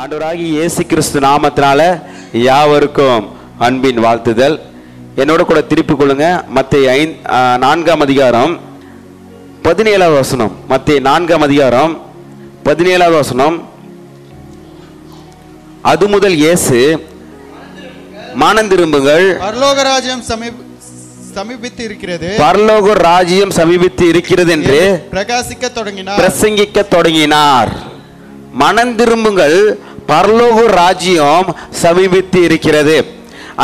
ஆண்டவராகிய இயேசு கிறிஸ்து நாமத்தினால யாவருக்கும் அன்பின் வாழ்த்துதல். என்னோட கூட திருப்பிக் கொள்ளுங்க. மத்தேயு 4ஆம் அதிகாரம் 17ஆவது வசனம். மத்தேயு 4ஆம் அதிகாரம் 17ஆவது வசனம். அது முதல் இயேசு, மனம் திரும்புங்கள், பரலோக ராஜ்யம் சமீபித்து இருக்கிறது, பரலோக ராஜ்யம் சமீபித்து இருக்கிறது என்று பிரசங்கிக்க தொடங்கினார். மனம் திரும்புங்கள், பரலோக ராஜ்யம் சமீபித்து இருக்கிறது.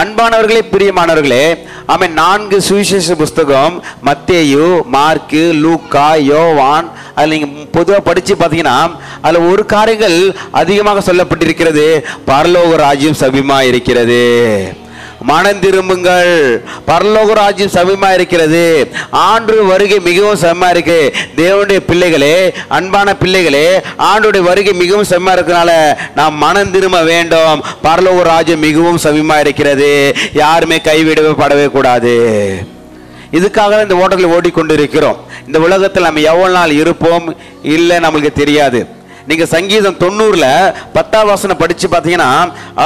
அன்பானவர்களே, பிரியமானவர்களே, ஆமென். 4 சுவிசேஷ புஸ்தகம், மத்தேயு, மார்க்கு, லூக்கா, யோவான், அதில் நீங்கள் பொதுவாக படித்து பார்த்தீங்கன்னா அதில் ஒரு காரியங்கள் அதிகமாக சொல்லப்பட்டிருக்கிறது. பரலோக ராஜ்யம் சமீபமாக இருக்கிறது, மனம் திரும்புங்கள், பரலோக ராஜ்யம் சமீபமா இருக்கிறது, ஆண்டு வருகை மிகவும் சமமா இருக்கு. தேவனுடைய பிள்ளைகளே, அன்பான பிள்ளைகளே, ஆண்டுடைய வருகை மிகவும் சமமா இருக்கனால நாம் மனம் திரும்ப வேண்டும். பரலோக ராஜ்யம் மிகவும் சமீபமா இருக்கிறது. யாருமே கைவிடவே படவே கூடாது. இதுக்காக இந்த ஓட்டத்தில் ஓடிக்கொண்டு இருக்கிறோம். இந்த உலகத்தில் நம்ம எவ்வளவு நாள் இருப்போம் இல்லை நம்மளுக்கு தெரியாது. நீங்க சங்கீதம் 90ல் 10ஆம் வசனம் படிச்சு பார்த்தீங்கன்னா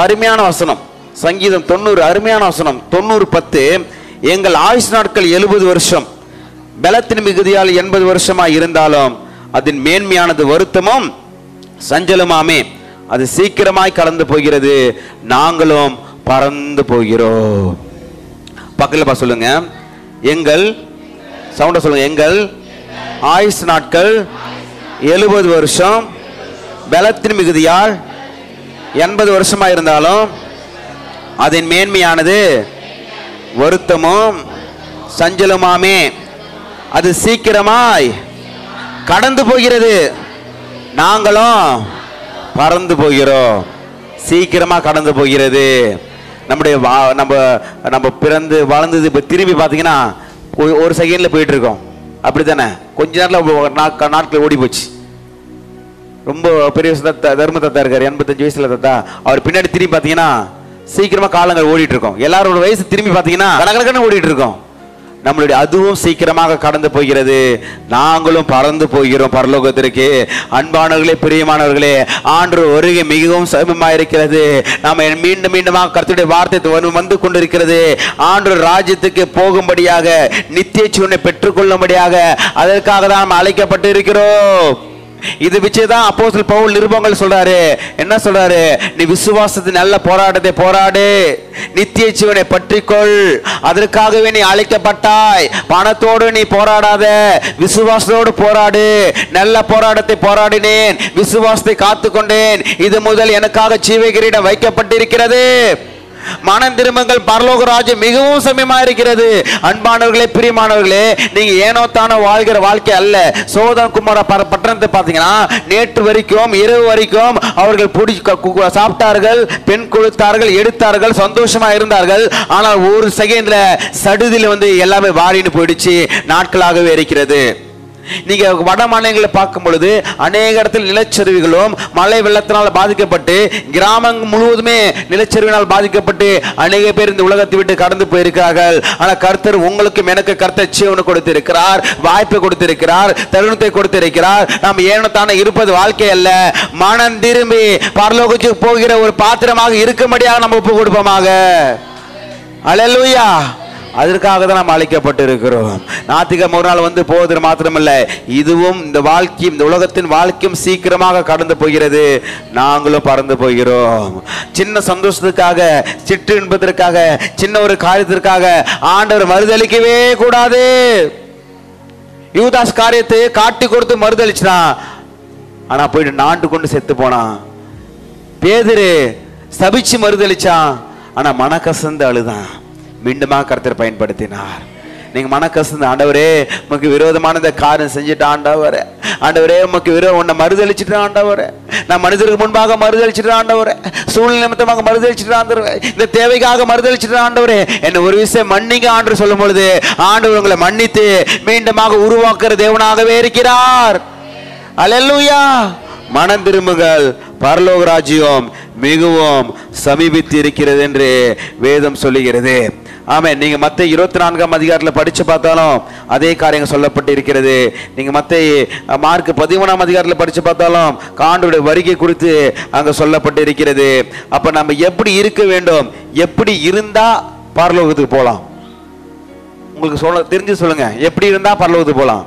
அருமையான வசனம். சங்கீதம் 90 அருமையான வசனம். 90:10, எங்கள் ஆயுஷ் நாட்கள் 70 வருஷம், பலத்தின் மிகுதியால் 80 வருஷமா இருந்தாலும் அதன் மேன்மையானது வருத்தமும் சஞ்சலமாமே, அது சீக்கிரமாய் கடந்து போகிறது, நாங்களும் பறந்து போகிறோம். பக்கத்துல சொல்லுங்க, எங்கள் சவுண்ட சொல்லுங்க, எங்கள் ஆயுஷ் நாட்கள் 70 வருஷம், பலத்தின் மிகுதியால் 80 வருஷமா இருந்தாலும் அதன் மேன்மையானது வருத்தமும் சஞ்சலமாமே, அது சீக்கிரமாய் கடந்து போகிறது, நாங்களும் பறந்து போகிறோம். சீக்கிரமா கடந்து போகிறது. நம்ம பிறந்து வளர்ந்தது இப்போ திரும்பி பார்த்தீங்கன்னா ஒரு செகண்ட்ல போயிட்டு இருக்கோம். அப்படித்தானே? கொஞ்ச நேரத்தில் நாட்கள் ஓடி போச்சு. ரொம்ப பெரிய தர்ம தத்தா இருக்காரு, 85 வயசுல தத்தா. அவர் பின்னாடி திரும்பி பார்த்தீங்கன்னா சீக்கிரமா காலங்கள் ஓடிட்டு இருக்கோம். எல்லாரோட வயசு திரும்பி பார்த்தீங்கன்னா கடகடன்னு ஓடிட்டு இருக்கோம். நம்மளுடைய அதுவும் சீக்கிரமாக கடந்து போகிறது, நாங்களும் பறந்து போகிறோம் பரலோகத்திற்கு. அன்பானவர்களே, பிரியமானவர்களே, ஆண்டு வருகை மிகவும் சமீபமாக இருக்கிறது. நாம மீண்டும் மீண்டுமாக கர்த்தருடைய வார்த்தை வந்து கொண்டிருக்கிறது. ஆண்டு ராஜ்யத்துக்கு போகும்படியாக, நித்திய ஜீவனை பெற்றுக்கொள்ளும்படியாக, அதற்காக தான் நாம் அழைக்கப்பட்டு இருக்கிறோம். இது வச்சுதான் அப்போஸ்தலர் பவுல் நிருபங்கள் சொல்றாரு. என்ன சொல்றாரு? நீ விசுவாசத்தின் நல்ல போராட்டத்தை போராடு, நித்திய ஜீவனை பற்றிக்கொள், அதற்காகவே நீ அழைக்கப்பட்டாய். பணத்தோடு நீ போராடாத, விசுவாசத்தோடு போராடு. நல்ல போராட்டத்தை போராடினேன், விசுவாசத்தை காத்துக்கொண்டேன், இது முதல் எனக்காக ஜீவ கிரீடம் வைக்கப்பட்டிருக்கிறது. மனம் திரும்புங்கள், பரலோக ராஜ்யம் மிகவும் சமீபமா இருக்கிறது. அன்பானவர்களே, பிரியமானவர்களே, நீங்க ஏனோ தானோ வாழ்கிற வாழ்க்கை அல்ல. சோதம் குமார பட்டணத்தை பார்த்தீங்கன்னா நேற்று வரைக்கும் இரவு வரைக்கும் அவர்கள் சாப்பிட்டார்கள், பெண் கொடுத்தார்கள், எடுத்தார்கள், சந்தோஷமா இருந்தார்கள். ஆனால் ஒரு செகண்ட்ல சடுதியில் எல்லாமே வாடின்னு போயிடுச்சு, நாட்களாகவே இருக்கிறது. நீங்க வட மாநிலங்களை பார்க்கும் பொழுது அநேக இடத்தில் நிலச்சரிவுகளும் மழை வெள்ளத்தினால் பாதிக்கப்பட்டு, கிராமங்கள் முழுவதுமே நிலச்சரிவினால் பாதிக்கப்பட்டு அநேக பேர் இந்த உலகத்தை விட்டு கடந்து போயிருக்கிறார்கள். ஆனால் கர்த்தர் உங்களுக்கும் எனக்கு கர்த்தர் ஜீவனை கொடுத்திருக்கிறார், வாய்ப்பை கொடுத்திருக்கிறார், தருணத்தை கொடுத்திருக்கிறார். நாம் ஏனோ தானே இருப்பது வாழ்க்கை அல்ல. மனம் திரும்பி பரலோகத்துக்கு போகிற ஒரு பாத்திரமாக இருக்கும்படியாக நம்ம ஒப்பு கொடுப்போமாக. அல்லேலூயா. அதற்காக தான் நாம் அழைக்கப்பட்டு இருக்கிறோம். ஞாயிற்றுக்கிழமை ஒரு நாள் போவது மாத்திரமல்ல, இதுவும் இந்த வாழ்க்கையும் இந்த உலகத்தின் வாழ்க்கையும் சீக்கிரமாக கடந்து போகிறது, நாங்களும் பறந்து போகிறோம். சின்ன சந்தோஷத்துக்காக, சிற்று என்பதற்காக, சின்ன ஒரு காரியத்திற்காக ஆண்டவர் மறுதளிக்கவே கூடாது. யூதாஸ் காரியத்தை காட்டி கொடுத்து மறுதளிச்சான், ஆனா போயிட்டு நாண்டு கொண்டு செத்து போனான். பேதுரு சபிச்சு மறுதளிச்சான், ஆனா மனக்கசந்து அழுதான். மீண்டுமா கர்த்தர் பயன்படுத்தினார். நீங்க மனக்கசந்து, ஆண்டவரே உமக்கு விரோதமான இந்த காரியம் செஞ்சுட்டு, ஆண்டவரே, ஆண்டவரே உமக்கு உன்னை மறுதளிச்சுட்டு, ஆண்டவரே நான் மனிதருக்கு முன்பாக மறுதளிச்சுட்டு, ஆண்டவரே சூழ்நிலை நிமித்தமாக மறுதளிச்சுட்டு, ஆண்டவரே இந்த தேவைக்காக மறுதளிச்சுட்டு, ஆண்டவரே என்ன ஒரு விஷயம் மன்னிங்க ஆண்டு சொல்லும் பொழுது ஆண்டவர் உங்களை மன்னித்து மீண்டுமாக உருவாக்குற தேவனாகவே இருக்கிறார். அல்லேலூயா. மனம் திரும்புங்கள், பரலோக ராஜ்யம் மிகவும் சமீபித்து இருக்கிறது என்று வேதம் சொல்லுகிறது. ஆமென். நீங்க மத்தேயு 24ஆம் அதிகாரத்தில் படிச்சு பார்த்தாலும் அதே காரியங்கள் சொல்லப்பட்டு இருக்கிறது. நீங்க மத்தேயு மார்க் 13ஆம் அதிகாரத்தில் படிச்சு பார்த்தாலும் ஆண்டவருடைய வருகை குறித்து அங்க சொல்லப்பட்டு இருக்கிறது. அப்ப நம்ம எப்படி இருக்க வேண்டும், எப்படி இருந்தா பரலோகத்துக்கு போலாம்? உங்களுக்கு தெரிஞ்சு சொல்லுங்க. எப்படி இருந்தா பரலோகத்துக்கு போலாம்?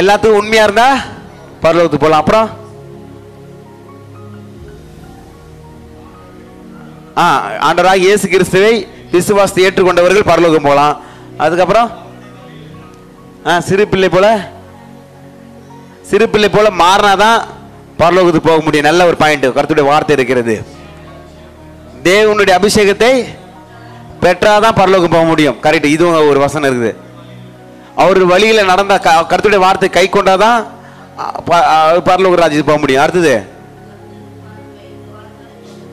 எல்லாத்துக்கும் உண்மையா இருந்தா பரலோகத்துக்கு போலாம். அப்புறம் ஆண்டவராகிய இயேசு கிறிஸ்துவை விசுவாசத்தை ஏற்றுக்கொண்டவர்கள் பரலோகம் போலாம். அதுக்கப்புறம் சிறு பிள்ளை போல மாறினாதான் பரலோகத்துக்கு போக முடியும். நல்ல ஒரு பாயிண்ட், கர்த்தருடைய வார்த்தை இருக்கிறது. தேவனுடைய அபிஷேகத்தை பெற்றாதான் பரலோகம் போக முடியும். கரெக்ட். இதுவும் ஒரு வசனம் இருக்குது. அவர் வழியில நடந்த கர்த்தருடைய வார்த்தை கை கொண்டாதான் பரலோக ராஜ்யத்துக்கு போக முடியும். அடுத்தது,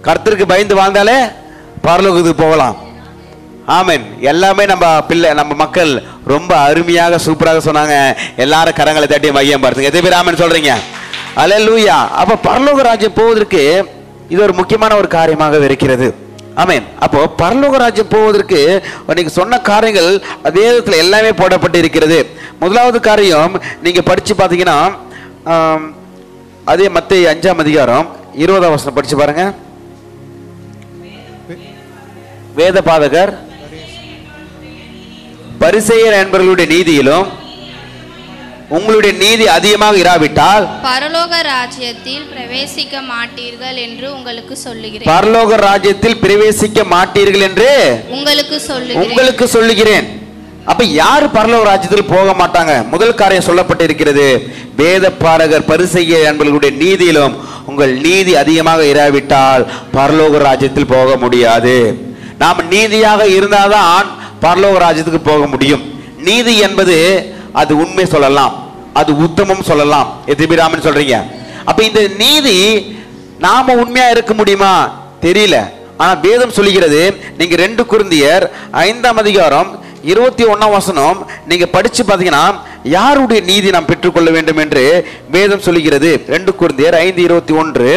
கர்த்தருக்கு பயந்து வாழ்ந்தாலே பரலோகத்துக்கு போகலாம். ஆமென். எல்லாமே நம்ம மக்கள் ரொம்ப அருமையாக சூப்பராக சொன்னாங்க. எல்லாரும் கரங்களை தட்டி மையம் பார்த்துங்க. எத்தனை பேர் ஆமென் சொல்றீங்க? அல்லேலூயா. அப்ப பரலோக ராஜ்யம் போவதற்கு இது ஒரு முக்கியமான ஒரு காரியமாக இருக்கிறது. ஆமென். அப்போ பரலோக ராஜ்யம் போவதற்கு நீங்க சொன்ன காரியங்கள் வேதத்துல எல்லாமே போடப்பட்டு இருக்கிறது. முதலாவது காரியம் நீங்க படிச்சு பாத்தீங்கன்னா அதே மத்தேயு 5ஆம் அதிகாரம் 20ஆம் வசனம் படிச்சு பாருங்க. வேத பாதகர் பரிசேயர் என்பவர்களுடைய நீதியிலும் உங்களுடைய நீதி அதிகமாக இராவிட்டால் பரலோக ராஜ்யத்தில் பிரவேசிக்க மாட்டீர்கள் என்று உங்களுக்கு சொல்லுகிறேன். பரலோக ராஜ்யத்தில் பிரவேசிக்க மாட்டீர்கள் என்று உங்களுக்கு சொல்லுகிறேன். அப்ப யாரு பரலோக ராஜ்யத்தில் போக மாட்டாங்க? முதல் காரியம் சொல்லப்பட்டு இருக்கிறது. வேத பாரகர் பரிசேயர் என்பவர்களுடைய நீதியிலும் உங்கள் நீதி அதிகமாக இராவிட்டால் பரலோக ராஜ்யத்தில் போக முடியாது. நாம் நீதியாக இருந்தாதான் பரலோக ராஜ்யத்துக்கு போக முடியும். நீதி என்பது அது உண்மை சொல்லலாம், அது உத்தமம் சொல்லலாம். எத்தனை பேர் ஆமென் சொல்றீங்க? அப்ப இந்த நீதி நாம உண்மையா இருக்க முடியுமா தெரியல. ஆனா வேதம் சொல்லுகிறது. நீங்க 2 கொரிந்தியர் 5ஆம் அதிகாரம் 21ஆம் வசனம் நீங்க படிச்சு பாத்தீங்கன்னா யாருடைய நீதி நாம் பெற்றுக்கொள்ள வேண்டும் என்று வேதம் சொல்லுகிறது. 2 கொரிந்தியர் 5:21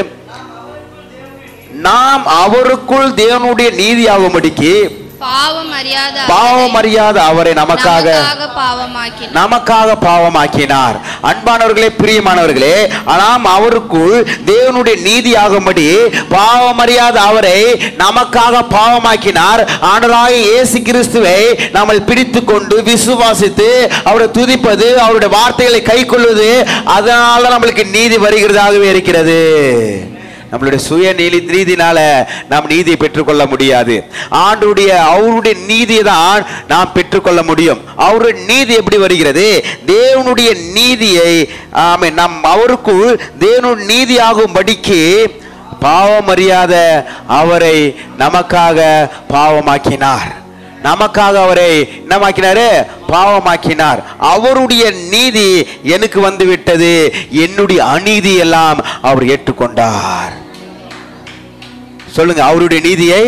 நாம் அவருக்குள் தேவனுடைய நீதி ஆகும்படிக்கு பாவம் அறியாத அவரை நமக்காக பாவமாக்கினார். அன்பானவர்களே, பிரியமானவர்களே, நாம் அவருக்குள் தேவனுடைய நீதி ஆகும்படி பாவம் அறியாத அவரை நமக்காக பாவமாக்கினார். ஆண்டவராகிய இயேசு கிறிஸ்துவை நாம் பிடித்துக் கொண்டு விசுவாசித்து அவரை துதிப்பது, அவருடைய வார்த்தைகளை கை கொள்வது, அதனால நம்மளுக்கு நீதி வருகிறதாகவே இருக்கிறது. நம்மளுடைய சுய நீதினால நாம் நீதியை பெற்றுக்கொள்ள முடியாது. அவருடைய நீதியை தான் நாம் பெற்றுக்கொள்ள முடியும். அவருடைய நீதி எப்படி வருகிறது? தேவனுடைய நீதியை நாம் அவருக்குள் தேவனுடைய நீதி ஆகும்படிக்கு பாவம் அறியாத அவரை நமக்காக பாவமாக்கினார். நமக்காக அவரை என்னமாக்கினாரு? பாவமாக்கினார். அவருடைய நீதி எனக்கு வந்து விட்டது, என்னுடைய அநீதி எல்லாம் அவர் ஏற்றுக்கொண்டார். சொல்லுங்க, அவருடைய நீதியை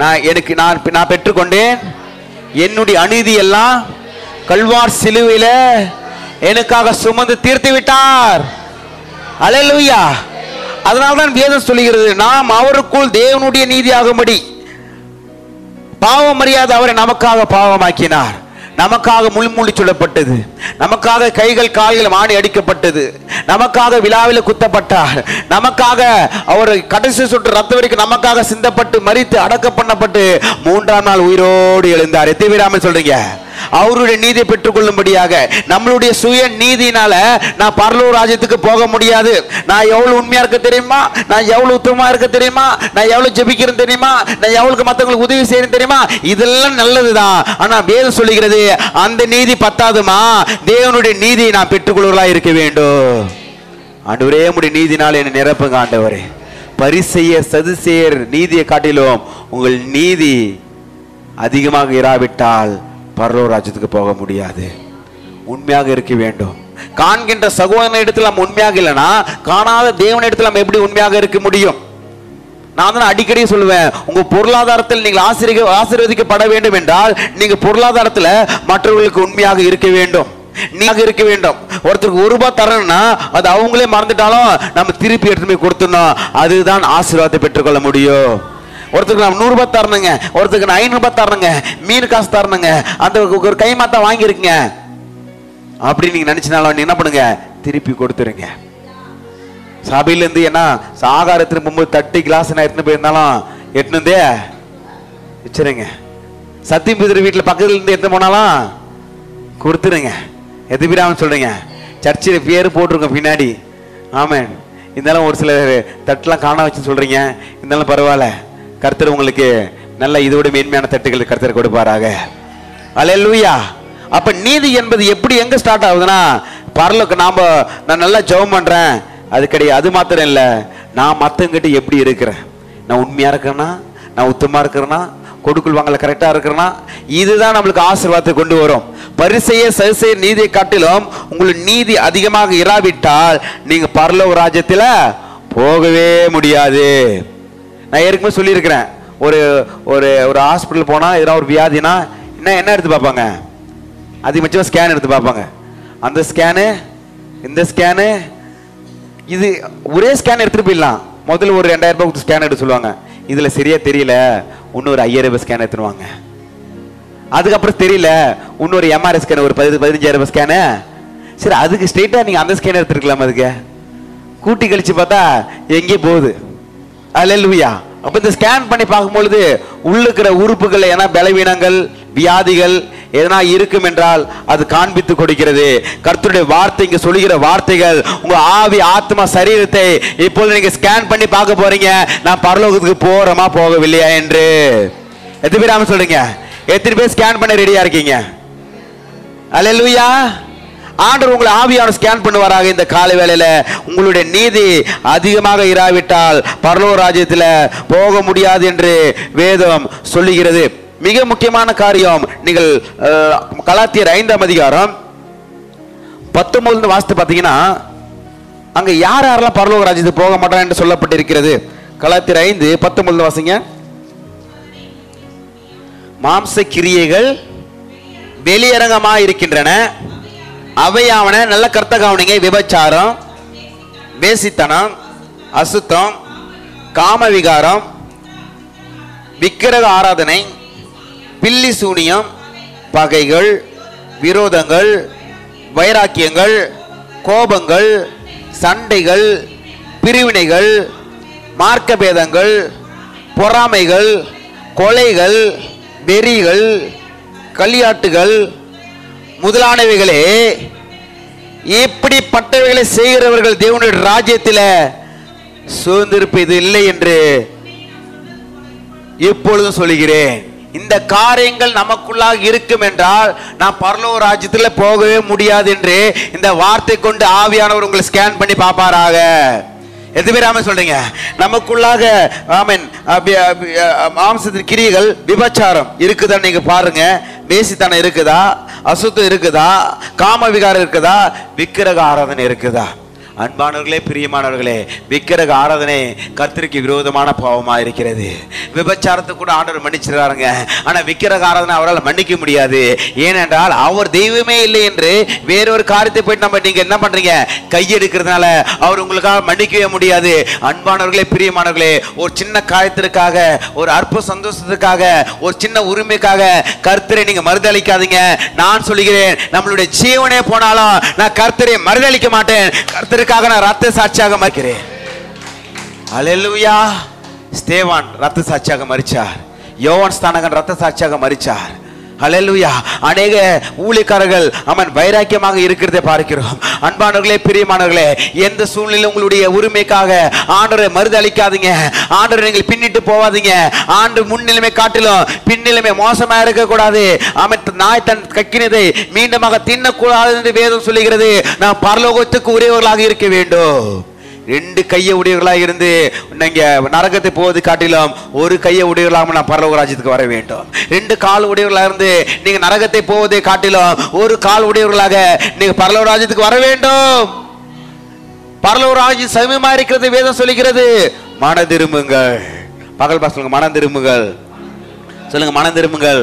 நான் பெற்றுக்கொண்டேன். என்னுடைய அநீதி எல்லாம் கல்வார் சிலுவையில எனக்காக சுமந்து தீர்த்து விட்டார். அல்லேலூயா. அதனால்தான் வேதம் சொல்லுகிறது, நாம் அவருக்குள் தேவனுடைய நீதி ஆகும்படி பாவம் அறியாத அவரை நமக்காக பாவமாக்கினார். நமக்காக முள்முடி சொல்லப்பட்டது, நமக்காக கைகள் கால்கள் ஆணி அடிக்கப்பட்டது, நமக்காக விழாவில் குத்தப்பட்டார், நமக்காக அவர் கடைசி சொட்டு ரத்த வரைக்கும் நமக்காக சிந்தப்பட்டு மரித்து அடக்கம் பண்ணப்பட்டு 3ஆம் நாள் உயிரோடு எழுந்தார். எத்தனை பேர் சொல்றீங்க? அவருடைய நீதியை பெற்றுக்கொள்ளும்படியாக. நம்மளுடைய சுய நீதினால நான் பரலோக ராஜ்யத்துக்கு போக முடியாது. நான் எவ்வளவு உண்மையா இருக்க தெரியுமா, நான் எவ்வளவு உத்தமமா இருக்க தெரியுமா, நான் எவ்வளவு ஜெபிக்கிறேன் தெரியுமா, நான் எவ்வளவு மற்றவங்களுக்கு உதவி செய்யறேன் தெரியுமா, இதெல்லாம் நல்லதுதான். ஆனா வேதம் சொல்லுகிறது அந்த நீதி பத்தாதுமா, தேவனுடைய நீதியை நான் பெற்றுக்கொள்வதா இருக்க வேண்டும். ஆண்டவரே, உம்முடைய நீதினால் என்னை நிரப்புங்க ஆண்டவரே. பரிசேயர் சதுசேயர் நீதியை காட்டிலும் உங்கள் நீதி அதிகமாக இராவிட்டால் பரலோக ராஜ்யத்துக்கு போக முடியாது. உண்மையாக இருக்க வேண்டும். காண்கின்ற சகோதரன் இடத்துல நம்ம உண்மையாக இல்லைன்னா காணாத தேவன் இடத்துல நம்ம எப்படி உண்மையாக இருக்க முடியும்? நான் தான் அடிக்கடி சொல்லுவேன், உங்க பொருளாதாரத்தில் நீங்கள் ஆசீர்வதிக்கப்பட வேண்டும் என்றால் நீங்க பொருளாதாரத்தில் மற்றவர்களுக்கு உண்மையாக இருக்க வேண்டும். நீங்க இருக்க வேண்டும். ஒருத்தருக்கு ₹1 தரணும்னா அது அவங்களே மறந்துட்டாலும் நம்ம திருப்பி எடுத்து போய் கொடுத்துடணும். அதுதான் ஆசீர்வாதத்தை பெற்றுக்கொள்ள முடியும். ஒருத்தருக்கு நம்ம ₹100 தரணுங்க, ஒருத்தருக்கு நான் ₹500 தரணுங்க, மீன் காசு தரணுங்க, அந்த ஒரு கைமாத்தா வாங்கியிருக்குங்க அப்படின்னு நீங்க நினைச்சினாலும் நீங்க என்ன பண்ணுங்க, திருப்பி கொடுத்துருங்க. சபையிலேருந்து என்ன ஆகாரம் எடுத்துன்னு போகும்போது தட்டி கிளாஸ் நான் எடுத்துன்னு போயிருந்தாலும் எட்டுனதே வச்சுருங்க. சத்தியம் பிதிரு வீட்டில் பக்கத்துல இருந்து எடுத்து போனாலும் கொடுத்துருங்க. எது பேராம சொல்றீங்க, சர்ச்சில் பேர் போட்டிருங்க பின்னாடி. ஆமாம். இருந்தாலும் ஒரு சில தட்டுலாம் காண வச்சு சொல்றீங்க. இருந்தாலும் பரவாயில்ல, கர்த்தர் உங்களுக்கு நல்ல இதோட மேன்மையான தட்டுகள் கர்த்தர் கொடுப்பாராக. அல்லேலூயா. அப்ப நீதி என்பது எப்படி எங்க ஸ்டார்ட் ஆகுதுன்னா, பரலோக நான் நல்லா ஜெபம் பண்றேன் அது கிடையாது. அது மாத்திரம் இல்லை, நான் மற்றவங்கிட்ட எப்படி இருக்கிறேன், நான் உண்மையா இருக்கிறேன்னா, நான் உத்தமா இருக்கிறேன்னா, கொடுக்குள் வாங்கல கரெக்டா இருக்கிறேன்னா, இதுதான் நம்மளுக்கு ஆசீர்வாதத்தை கொண்டு வரும். பரிசேய சதுசேய நீதியை காட்டிலும் உங்களுக்கு நீதி அதிகமாக இராவிட்டால் நீங்க பரலோக ராஜ்யத்தில் போகவே முடியாது. நான் ஏற்கனவே சொல்லியிருக்கிறேன், ஒரு ஒரு ஒரு ஹாஸ்பிட்டல் போனால் ஏதாவது ஒரு வியாதினா என்ன எடுத்து பார்ப்பாங்க, அதிகபட்சமாக ஸ்கேன் எடுத்து பார்ப்பாங்க. அந்த ஸ்கேனு இந்த ஸ்கேனு இது ஒரே ஸ்கேன் எடுத்துகிட்டு போயிடலாம். முதல்ல ஒரு ₹2000 ஸ்கேன் எடுத்து சொல்லுவாங்க. இதில் சரியா தெரியல, இன்னொரு ₹5000 ஸ்கேன் எடுத்துருவாங்க. அதுக்கப்புறம் தெரியல, இன்னொரு MRI ஸ்கேன் ஒரு ₹15,000 ஸ்கேனு. சரி, அதுக்கு ஸ்ட்ரெயிட்டாக நீங்கள் அந்த ஸ்கேன் எடுத்துருக்கலாம். அதுக்கு கூட்டி கழிச்சு பார்த்தா எங்கே போகுது. அல்லேலூயா. அப்ப இந்த ஸ்கேன் பண்ணி பார்க்கும்பொழுது உள்ளுக்கிற உறுப்புகள் ஏன்னா பலவீனங்கள் வியாதிகள் எதனா இருக்கும் என்றால் அது காண்பித்து கொடுக்கிறது. கர்த்தருடைய வார்த்தை இங்க சொல்லுகிற வார்த்தைகள் உங்க ஆவி ஆத்மா சரீரத்தை இப்பொழுது நீங்க ஸ்கேன் பண்ணி பார்க்க போறீங்க, நான் பரலோகத்துக்கு போறோமா போகவில்லையா என்று. எத்தனை பேர் ஆமென் சொல்றீங்க? எத்தனை பேர் ஸ்கேன் பண்ண ரெடியா இருக்கீங்க? அல்லேலூயா. ஆண்டவர் உங்களை ஆவியான ஸ்கேன் பண்ணுவாராக. இந்த காலை வேளையில உங்களுடைய நீதி அதிகமாக இராவிட்டால் பரலோக ராஜ்யத்தில் போக முடியாது என்று வேதம் சொல்லுகிறது. மிக முக்கியமான காரியம், நீங்கள் கலாத்தியர் 5ஆம் அதிகாரம் 19 வாசித்து பார்த்தீங்கன்னா அங்க யார் யாரெல்லாம் பரலோக ராஜ்யத்துக்கு போக மாட்டாங்க என்று சொல்லப்பட்டிருக்கிறது. கலாத்தியர் 5:19 வாசிங்க. மாம்ச கிரியைகள் வெளியரங்கமாக இருக்கின்றன, அவையாவன நல்ல கர்த்த கவனிங்க: விபச்சாரம், வேசித்தனம், அசுத்தம், காம விகாரம், விக்கிரக ஆராதனை, பில்லி சூனியம், பகைகள், விரோதங்கள், வைராக்கியங்கள், கோபங்கள், சண்டைகள், பிரிவினைகள், மார்க்க பேதங்கள், பொறாமைகள், கொலைகள், வெறிகள், களியாட்டுகள் முதலானவைகளே, இப்படிப்பட்டவைகளை செய்கிறவர்கள் தேவனுடைய ராஜ்யத்தில் சுதந்திரிப்பது இல்லை என்று இப்பொழுதும் சொல்லுகிறேன். இந்த காரியங்கள் நமக்குள்ளாக இருக்கும் என்றால் நான் பரலோக ராஜ்யத்தில் போகவே முடியாது என்று இந்த வார்த்தை கொண்டு ஆவியானவர் உங்களை ஸ்கேன் பண்ணி பார்ப்பாராக. எது பேர் ஆமென் சொல்றீங்க? நமக்குள்ளாக ஆமென் மாம்சத்தின் கிரியைகள் விபச்சாரம் இருக்குதா நீங்க பாருங்க. வேசித்தனம் இருக்குதா, அசுத்தம் இருக்குதா, காம விகாரம் இருக்குதா, விக்கிரக ஆராதனை இருக்குதா? அன்பானவர்களே, பிரியமானவர்களே, விக்கிரக ஆராதனை கர்த்தருக்கு விரோதமான பாவமா இருக்கிறது. விபச்சாரத்தை கூட ஆண்டவர் மன்னிச்சிடறாருங்க. ஆனா விக்கிரக ஆராதனை அவரால் மன்னிக்க முடியாது. ஏனென்றால் அவர் தெய்வமே இல்லை என்று வேறொரு காரியத்தை போயிட்டு நம்ம நீங்க என்ன பண்றீங்க, கையெடுக்கிறதுனால அவர் உங்களுக்காக மன்னிக்கவே முடியாது. அன்பானவர்களே, பிரியமானவர்களே, ஒரு சின்ன காரியத்திற்காக, ஒரு அற்ப சந்தோஷத்துக்காக, ஒரு சின்ன உரிமைக்காக கர்த்தரை நீங்க மறுதளிக்காதீங்க. நான் சொல்லுகிறேன், நம்மளுடைய ஜீவனே போனாலும் நான் கர்த்தரை மறுதளிக்க மாட்டேன். கர்த்தருக்காக நான் ரத்த சாட்சியாக மரிக்கிறேன். அல்லேலூயா. ஸ்தேவான் ரத்த சாட்சியாக மரிச்சார். யோவான் ஸ்நானகன் ரத்த சாட்சியாக மரிச்சார். அல்லேலூயா. அநேக ஊழியக்காரர்கள் அவன் வைராக்கியமாக இருக்கிறதை பார்க்கிறோம். அன்பானவர்களே, பிரியமானவர்களே, எந்த சூழ்நிலை உங்களுடைய உரிமைக்காக ஆண்டவரை மறுதளிக்காதீங்க. ஆண்டவரை நீங்கள் பின்னிட்டு போவாதீங்க. ஆண்டு முன்னிலைமை காட்டிலும் பின்னிலைமை மோசமா இருக்கக்கூடாது. அவன் நாய் தன் கக்கினதை மீண்டுமாக தின்னக்கூடாது என்று வேதம் சொல்லுகிறது. நாம் பரலோகத்துக்கு உரியவர்களாக இருக்க வேண்டும். 2 கையை உடையவர்களாக இருந்து நீங்க நரகத்தை போவது காட்டிலும் ஒரு கையை உடையவர்களாக நான் பரலோக ராஜ்யத்துக்கு வர வேண்டும். 2 கால் உடையவர்களாக இருந்து நீங்க நரகத்தை போவதை காட்டிலும் ஒரு கால் உடையவர்களாக நீங்க பரலோக ராஜ்யத்துக்கு வர வேண்டும். பரலோக ராஜ்யம் சமீபமா இருக்கிறது வேதம் சொல்லுகிறது. மனம் திரும்புங்கள். பகல் பாஸ் சொல்லுங்க, மனம் திரும்புங்கள். சொல்லுங்க, மனம் திரும்புங்கள்.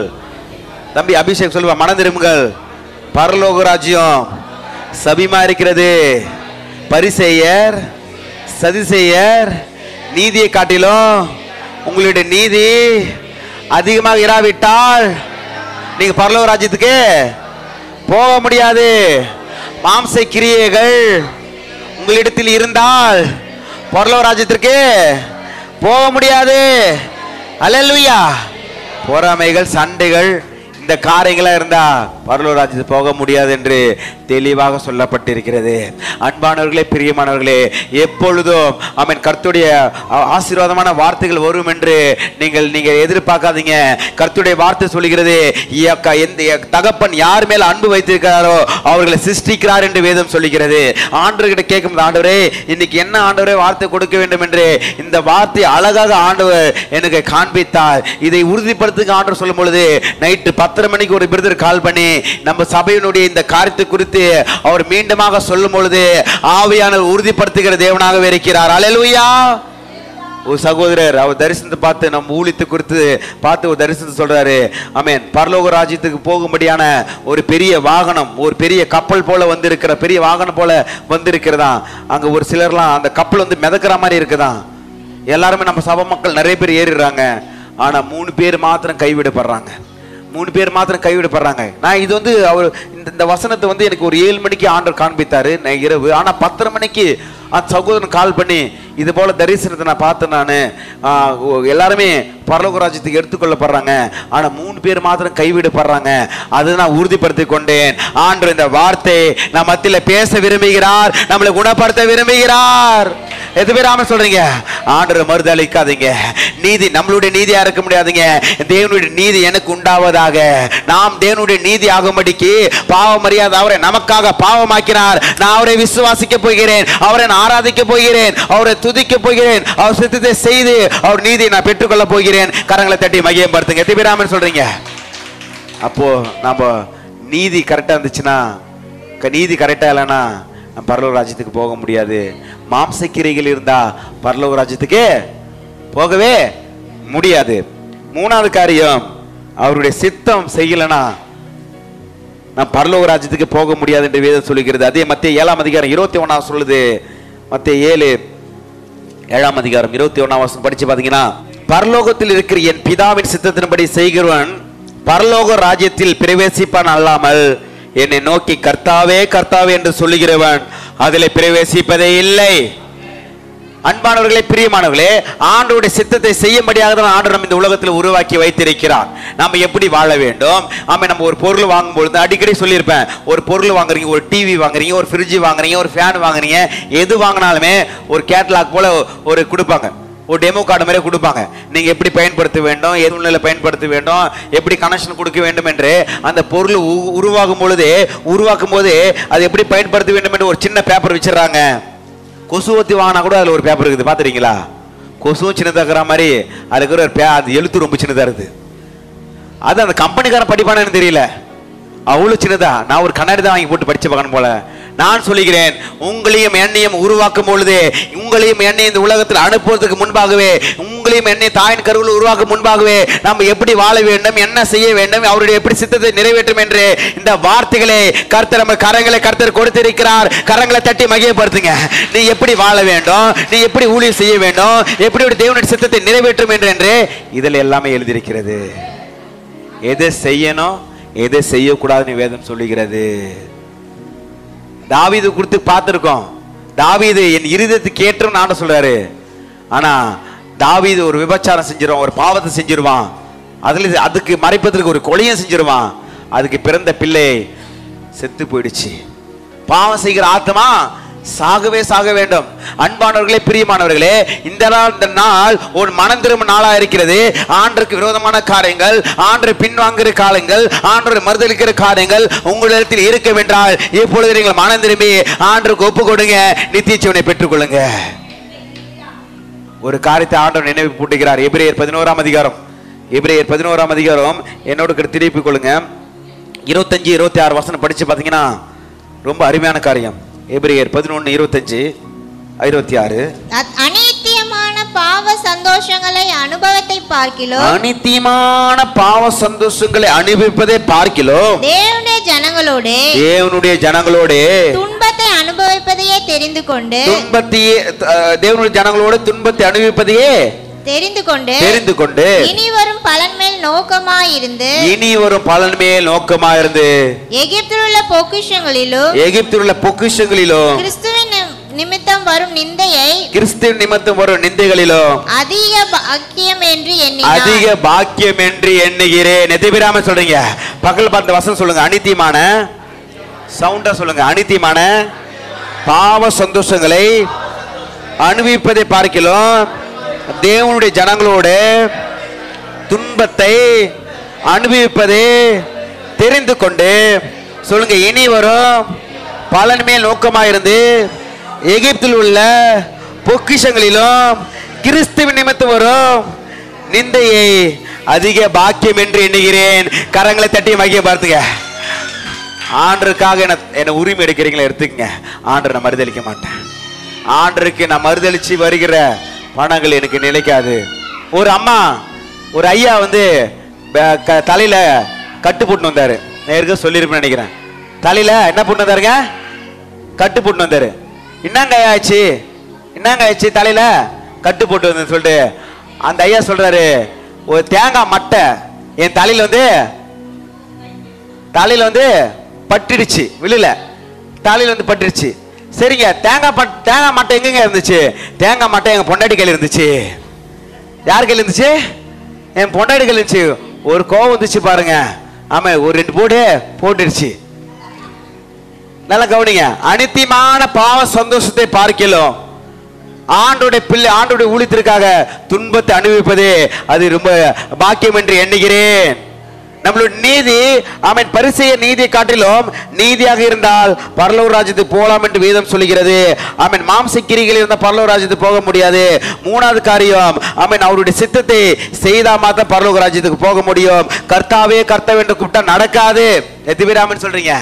தம்பி அபிஷேக் சொல்லுவா, மனம் திரும்புங்கள். பரலோக ராஜ்யம் சபிமா இருக்கிறது. பரிசேயர் சதுசேயர் நீதியை காட்டிலும் உங்களுடைய நீதி அதிகமாக இராவிட்டால் நீங்க பரலோக ராஜ்யத்துக்கு போக முடியாது. மாம்ச கிரியைகள் உங்களிடத்தில் இருந்தால் பரலோக ராஜ்யத்திற்கு போக முடியாது. அல்லேலூயா. பொறாமைகள், சண்டைகள், இந்த காரியங்களா இருந்தா பரலோக ராஜ்யத்துக்கு போக முடியாது என்று தெளிவாக சொல்லப்பட்டிருக்கிறது. அன்பானவர்களே, பிரியமானவர்களே, எப்பொழுதும் ஆமென் கர்த்தருடைய ஆசீர்வாதமான வார்த்தைகள் வரும் என்று நீங்கள் எதிர்பார்க்காதீங்க. கர்த்தருடைய வார்த்தை சொல்கிறது, தகப்பன் யார் மேல் அன்பு வைத்திருக்கிறாரோ அவர்களை சிருஷ்டிக்கிறார் என்று வேதம் சொல்லுகிறது. ஆண்டவர்கிட்ட கேட்கும், ஆண்டவரே இன்னைக்கு என்ன ஆண்டவரே வார்த்தை கொடுக்க வேண்டும் என்று இந்த வார்த்தை அழகாக ஆண்டவர் எனக்கு காண்பித்தார். இதை உறுதிப்படுத்துங்க ஆண்டவர் சொல்லும் பொழுது நைட்டு 10:30 மணிக்கு ஒரு பிரதர் கால் பண்ணி நம்ம சபையினுடைய இந்த காரியத்தை குறித்து அவர் மீண்டுமாக சொல்லும் பொழுது ஆவியானவர் உறுதிப்படுத்துகிற தேவனாகவே இருக்கிறார். அல்லேலூயா. ஒரு சகோதரர் அவர் தரிசனத்தை பார்த்து நம்ம ஊழியத்தை குறித்து பார்த்து ஒரு தரிசனத்தை சொல்றாரு. ஆமென். பரலோக ராஜ்யத்துக்கு போகும்படியான ஒரு பெரிய வாகனம், ஒரு பெரிய கப்பல் போல வந்திருக்கிற, பெரிய வாகனம் போல வந்திருக்கிறதா. அங்க ஒரு சிலர்லாம் அந்த கப்பல் வந்து மிதக்கிற மாதிரி இருக்குதான். எல்லாருமே நம்ம சபை மக்கள் நிறைய பேர் ஏறிடுறாங்க. ஆனா 3 பேர் மாத்திரம் கைவிடப்படுறாங்க. 3 பேர் மாத்திரம் கைவிடப்படுறாங்க. நான் இது வந்து அவர் இந்த வசனத்தை வந்து எனக்கு ஒரு 7 மணிக்கு ஆண்டவர் காண்பித்தாரு இரவு. ஆனா 10:30 மணிக்கு அந்த சகோதரன் கால் பண்ணி இது போல தரிசனத்தை நான் பார்த்தேன். நான் எல்லாருமே பரலோக ராஜ்யத்துக்கு எடுத்துக்கொள்ளப்படுறாங்க. ஆனா 3 பேர் மாத்திரம் கைவிடப்படுறாங்க. அதை நான் உறுதிப்படுத்தி கொண்டேன். ஆண்டவர் இந்த வார்த்தை நான் மத்தியில பேச விரும்புகிறார், நம்மளை குணப்படுத்த விரும்புகிறார். எது பேர் ஆமென் சொல்றீங்க? ஆண்டவர் மறுதளிக்காதீங்க. நீதி நம்மளுடைய நீதியா இருக்க முடியாதுங்க. தேவனுடைய நீதி எனக்கு உண்டாவதாக. நாம் தேவனுடைய நீதி ஆகும்படிக்கு பாவம் அறியாத அவரை நமக்காக பாவமாக்கினார். நான் அவரை விசுவாசிக்க போகிறேன், அவரை ஆராதிக்க போகிறேன், அவரை துதிக்க போகிறேன், அவர் சித்தத்தை செய்து அவர் நீதியை நான் பெற்றுக்கொள்ள போகிறேன். கரங்களை தட்டி மகிமைப்படுத்துங்க. எத்தனை பேர் ஆமென் சொல்றீங்க? அப்போ நம்ம நீதி கரெக்டா இருந்துச்சுன்னா, நீதி கரெக்டா இல்லைன்னா பரலோக ராஜ்யத்துக்கு போக முடியாது. மாம்ச கிரைகள் இருந்தா பரலோக ராஜ்யத்துக்கு போகவே முடியாது. 3வது காரியம், அவருடைய சித்தம் செய்யலனா நான் பரலோக ராஜ்யத்துக்கு போக முடியாது என்று வேதம் சொல்லுகிறது. அதே மத்தேயு 7ஆம் அதிகாரம் 21 சொல்லுது. மத்தேயு 7ஆம் அதிகாரம் 21 வசனம் படிச்சு பாத்தீங்கன்னா, பரலோகத்தில் இருக்கிற என் பிதாவின் சித்தத்தின்படி செய்கிறவன் பரலோக ராஜ்யத்தில் பிரவேசிப்பான் அல்லாமல் என்னை நோக்கி கர்த்தாவே கர்த்தாவே என்று சொல்லுகிறவன் அதில் பிரவேசிப்பதே இல்லை. அன்பானவர்களே, பிரியமானவர்களே, ஆண்டவருடைய சித்தத்தை செய்யும்படியாக தான் ஆண்டவர் நம்ம இந்த உலகத்தில் உருவாக்கி வைத்திருக்கிறார். நம்ம எப்படி வாழ வேண்டும். நம்ம ஒரு பொருள் வாங்கும்பொழுது அடிக்கடி சொல்லியிருப்பேன், ஒரு பொருள் வாங்குறீங்க, ஒரு டிவி வாங்குறீங்க, ஒரு ஃப்ரிட்ஜ் வாங்குறீங்க, ஒரு ஃபேன் வாங்குறீங்க, எது வாங்கினாலுமே ஒரு கேட்டலாக் போல ஒரு கொடுப்பாங்க, ஒரு டெமோ கார்டு மாதிரி கொடுப்பாங்க. நீங்க எப்படி பயன்படுத்த வேண்டும், எது சூழ்நிலை பயன்படுத்த வேண்டும், எப்படி கனெக்ஷன் கொடுக்க வேண்டும் என்று அந்த பொருள் உருவாக்கும் போது அது எப்படி பயன்படுத்த வேண்டும் என்று ஒரு சின்ன பேப்பர் வச்சிடறாங்க. கொசுவத்தி வாங்கினா கூட அதுல ஒரு பேப்பர் இருக்குது, பாத்துறீங்களா? கொசுவும் சின்னதா இருக்கிற மாதிரி அதுக்கு ஒரு அது எழுத்து ரொம்ப சின்னதா இருக்குது. அது அந்த கம்பெனிக்காரன் படிப்பானு தெரியல, அவ்வளவு சின்னதா. நான் ஒரு கண்ணாடி தான் வாங்கி போட்டு படிச்சு பார்க்கணும் போல. நான் சொல்லுகிறேன், உங்களையும் என்னையும் உருவாக்கும் பொழுது, உங்களையும் என்னையும் இந்த உலகத்தில் அனுப்புவதற்கு முன்பாகவே, உங்களையும் என்னை தாயின் கருவில் உருவாக்கும் முன்பாகவே நம்ம எப்படி வாழ வேண்டும், என்ன செய்ய வேண்டும், அவருடைய எப்படி சித்தத்தை நிறைவேற்றும் என்று இந்த வார்த்தைகளை கர்த்தர் நம்ம கரங்களை கொடுத்திருக்கிறார். கரங்களை தட்டி மகிமைப்படுத்துங்க. நீ எப்படி வாழ வேண்டும், நீ எப்படி ஊழியம் செய்ய வேண்டும், எப்படி தேவனுடைய சித்தத்தை நிறைவேற்றும் என்று இதில் எல்லாமே எழுதியிருக்கிறது. எதை செய்யணும், எதை செய்யக்கூடாதுன்னு வேதம் சொல்லுகிறது. தாவீது குறித்து பார்த்திருக்கோம். தாவீது என் இருதயத்துக்கு ஏற்றவன் ஆண்டவர் சொல்றாரு. ஆனா தாவீது ஒரு விபச்சாரம் செஞ்சிருவான், ஒரு பாவத்தை செஞ்சிருவான், அதுக்கு மறைப்பதற்கு ஒரு கொலையும் செஞ்சிருவான். அதுக்கு பிறந்த பிள்ளை செத்து போயிடுச்சு. பாவம் செய்கிற ஆத்மா சாகவே சாக வேண்டும். அன்பானவர்களே, பிரியமானவர்களே, இந்த நாள் ஒரு மனம் திரும்பும் நாளா இருக்கிறது. ஆண்டருக்கு விரோதமான காரியங்கள், ஆண்டரை பின்வாங்குகிற காரியங்கள், ஆண்டரை மறுதலிக்கிற காரியங்கள் உங்களிடத்தில் இருக்கும் என்றால் இப்பொழுது நீங்கள் மனம் திரும்பி ஆண்டருக்கு ஒப்பு கொடுங்க, நித்திய ஜீவனை பெற்றுக்கொள்ளுங்க. ஒரு காரியத்தை ஆண்டவர் நினைவு பூட்டுகிறார். எபிரேயர் 11ஆம் அதிகாரம், எபிரேயர் 11ஆம் அதிகாரம் என்னோட திருப்பிக் கொள்ளுங்க. 25, 26 வசனம் படிச்சு பாத்தீங்கன்னா ரொம்ப அருமையான காரியம். எபிரேயர் 11, 25, 26. அநித்தியமான பாவ சந்தோஷங்களை அனுபவத்தை பார்க்கிலோ அனித்தியமான பாவ சந்தோஷங்களை அனுபவிப்பதை பார்க்கிலோ தேவனுடைய ஜனங்களோடு துன்பத்தை அனுபவிப்பதையே தெரிந்து கொண்டு தேவனுடைய ஜனங்களோடு துன்பத்தை அனுபவிப்பதையே தெரிந்து கொண்டு இனி வரும் பலன் மேல் நோக்கமாயிருந்து எகிப்தில் உள்ள பொக்கிஷங்களிலும் கிறிஸ்துவின் நிமித்தம் வரும் நிந்தைகளிலும் அதிக பாக்கியம் என்று எண்ணுகிறேன். எதிராம சொல்றீங்க, பக்கத்துல பார்த்த வசனம் சொல்லுங்க. அனித்தியமான சவுண்டா சொல்லுங்க. அனித்தியமான பாவ சந்தோஷங்களை அனுபவிப்பதை பார்க்கலாம் தேவனுடைய ஜனங்களோடு துன்பத்தை அனுபவிப்பதை தெரிந்து கொண்டு சொல்லுங்க. இனி வரும் பலன் மேல் நோக்கமாயிருந்து எகிப்தில் உள்ள பொக்கிஷங்களிலும் கிறிஸ்துவின் நிமித்தம் வரும் நிந்தையை அதிக பாக்கியம் என்று எண்ணுகிறேன். கரங்களை தட்டி மகிய பார்த்துங்க. ஆண்டருக்காக என்ன உரிமை எடுக்கிறீங்களா எடுத்துக்கங்க. ஆண்டரை நான் மறுதளிக்க மாட்டேன். ஆண்டருக்கு நான் மறுதளிச்சு வருகிற பணங்கள் எனக்கு நிலைக்காது. ஒரு அம்மா ஒரு ஐயா தலையில கட்டு போட்டு வந்தாரு. நேருக்கு சொல்லியிருப்பேன் நினைக்கிறேன். தலையில என்ன போட்டு வந்தாருங்க? கட்டு போட்டு வந்தாரு. என்னங்க ஆச்சு தலையில கட்டு போட்டு வந்து சொல்லிட்டு அந்த ஐயா சொல்றாரு, ஒரு தேங்காய் மட்டை என் தலையில பட்டுடுச்சு. விழுல தலையில பட்டுடுச்சு. சரிங்க, தேங்காய் மட்டை எங்க இருந்துச்சு? தேங்காய் மட்டை எங்க பொண்டாட்டி கையில இருந்துச்சு. யார் கையில இருந்துச்சு? என் பொண்டாட்டி கையில இருந்துச்சு. ஒரு கோவம் வந்துச்சு பாருங்க. ஆமா, ஒரு 2 போட்டுடுச்சு. நல்லா கவனிங்க. அனித்தியமான பாவ சந்தோஷத்தை பார்க்கலாம் ஆண்டோடைய பிள்ளை ஆண்டோடைய ஊழியத்திற்காக துன்பத்தை அனுபவிப்பதே அது ரொம்ப பாக்கியம் என்று எண்ணுகிறேன். நம்மளுடைய நீதி அவன் பரிசெய்ய நீதியை காட்டிலும் நீதியாக இருந்தால் பரலோக ராஜ்யத்துக்கு போகலாம் என்று வேதம் சொல்லுகிறது. அவன் மாம்ச கிரிகளில் இருந்தால் பரலோக ராஜ்யத்துக்கு போக முடியாது. 3வது காரியம், அவன் அவருடைய சித்தத்தை செய்தா மாத்திரம் பரலோக ராஜ்யத்துக்கு போக முடியும். கர்த்தாவே என்று கூப்பிட்டா நடக்காது. எத்தனை பேர் ஆமென் சொல்றீங்க?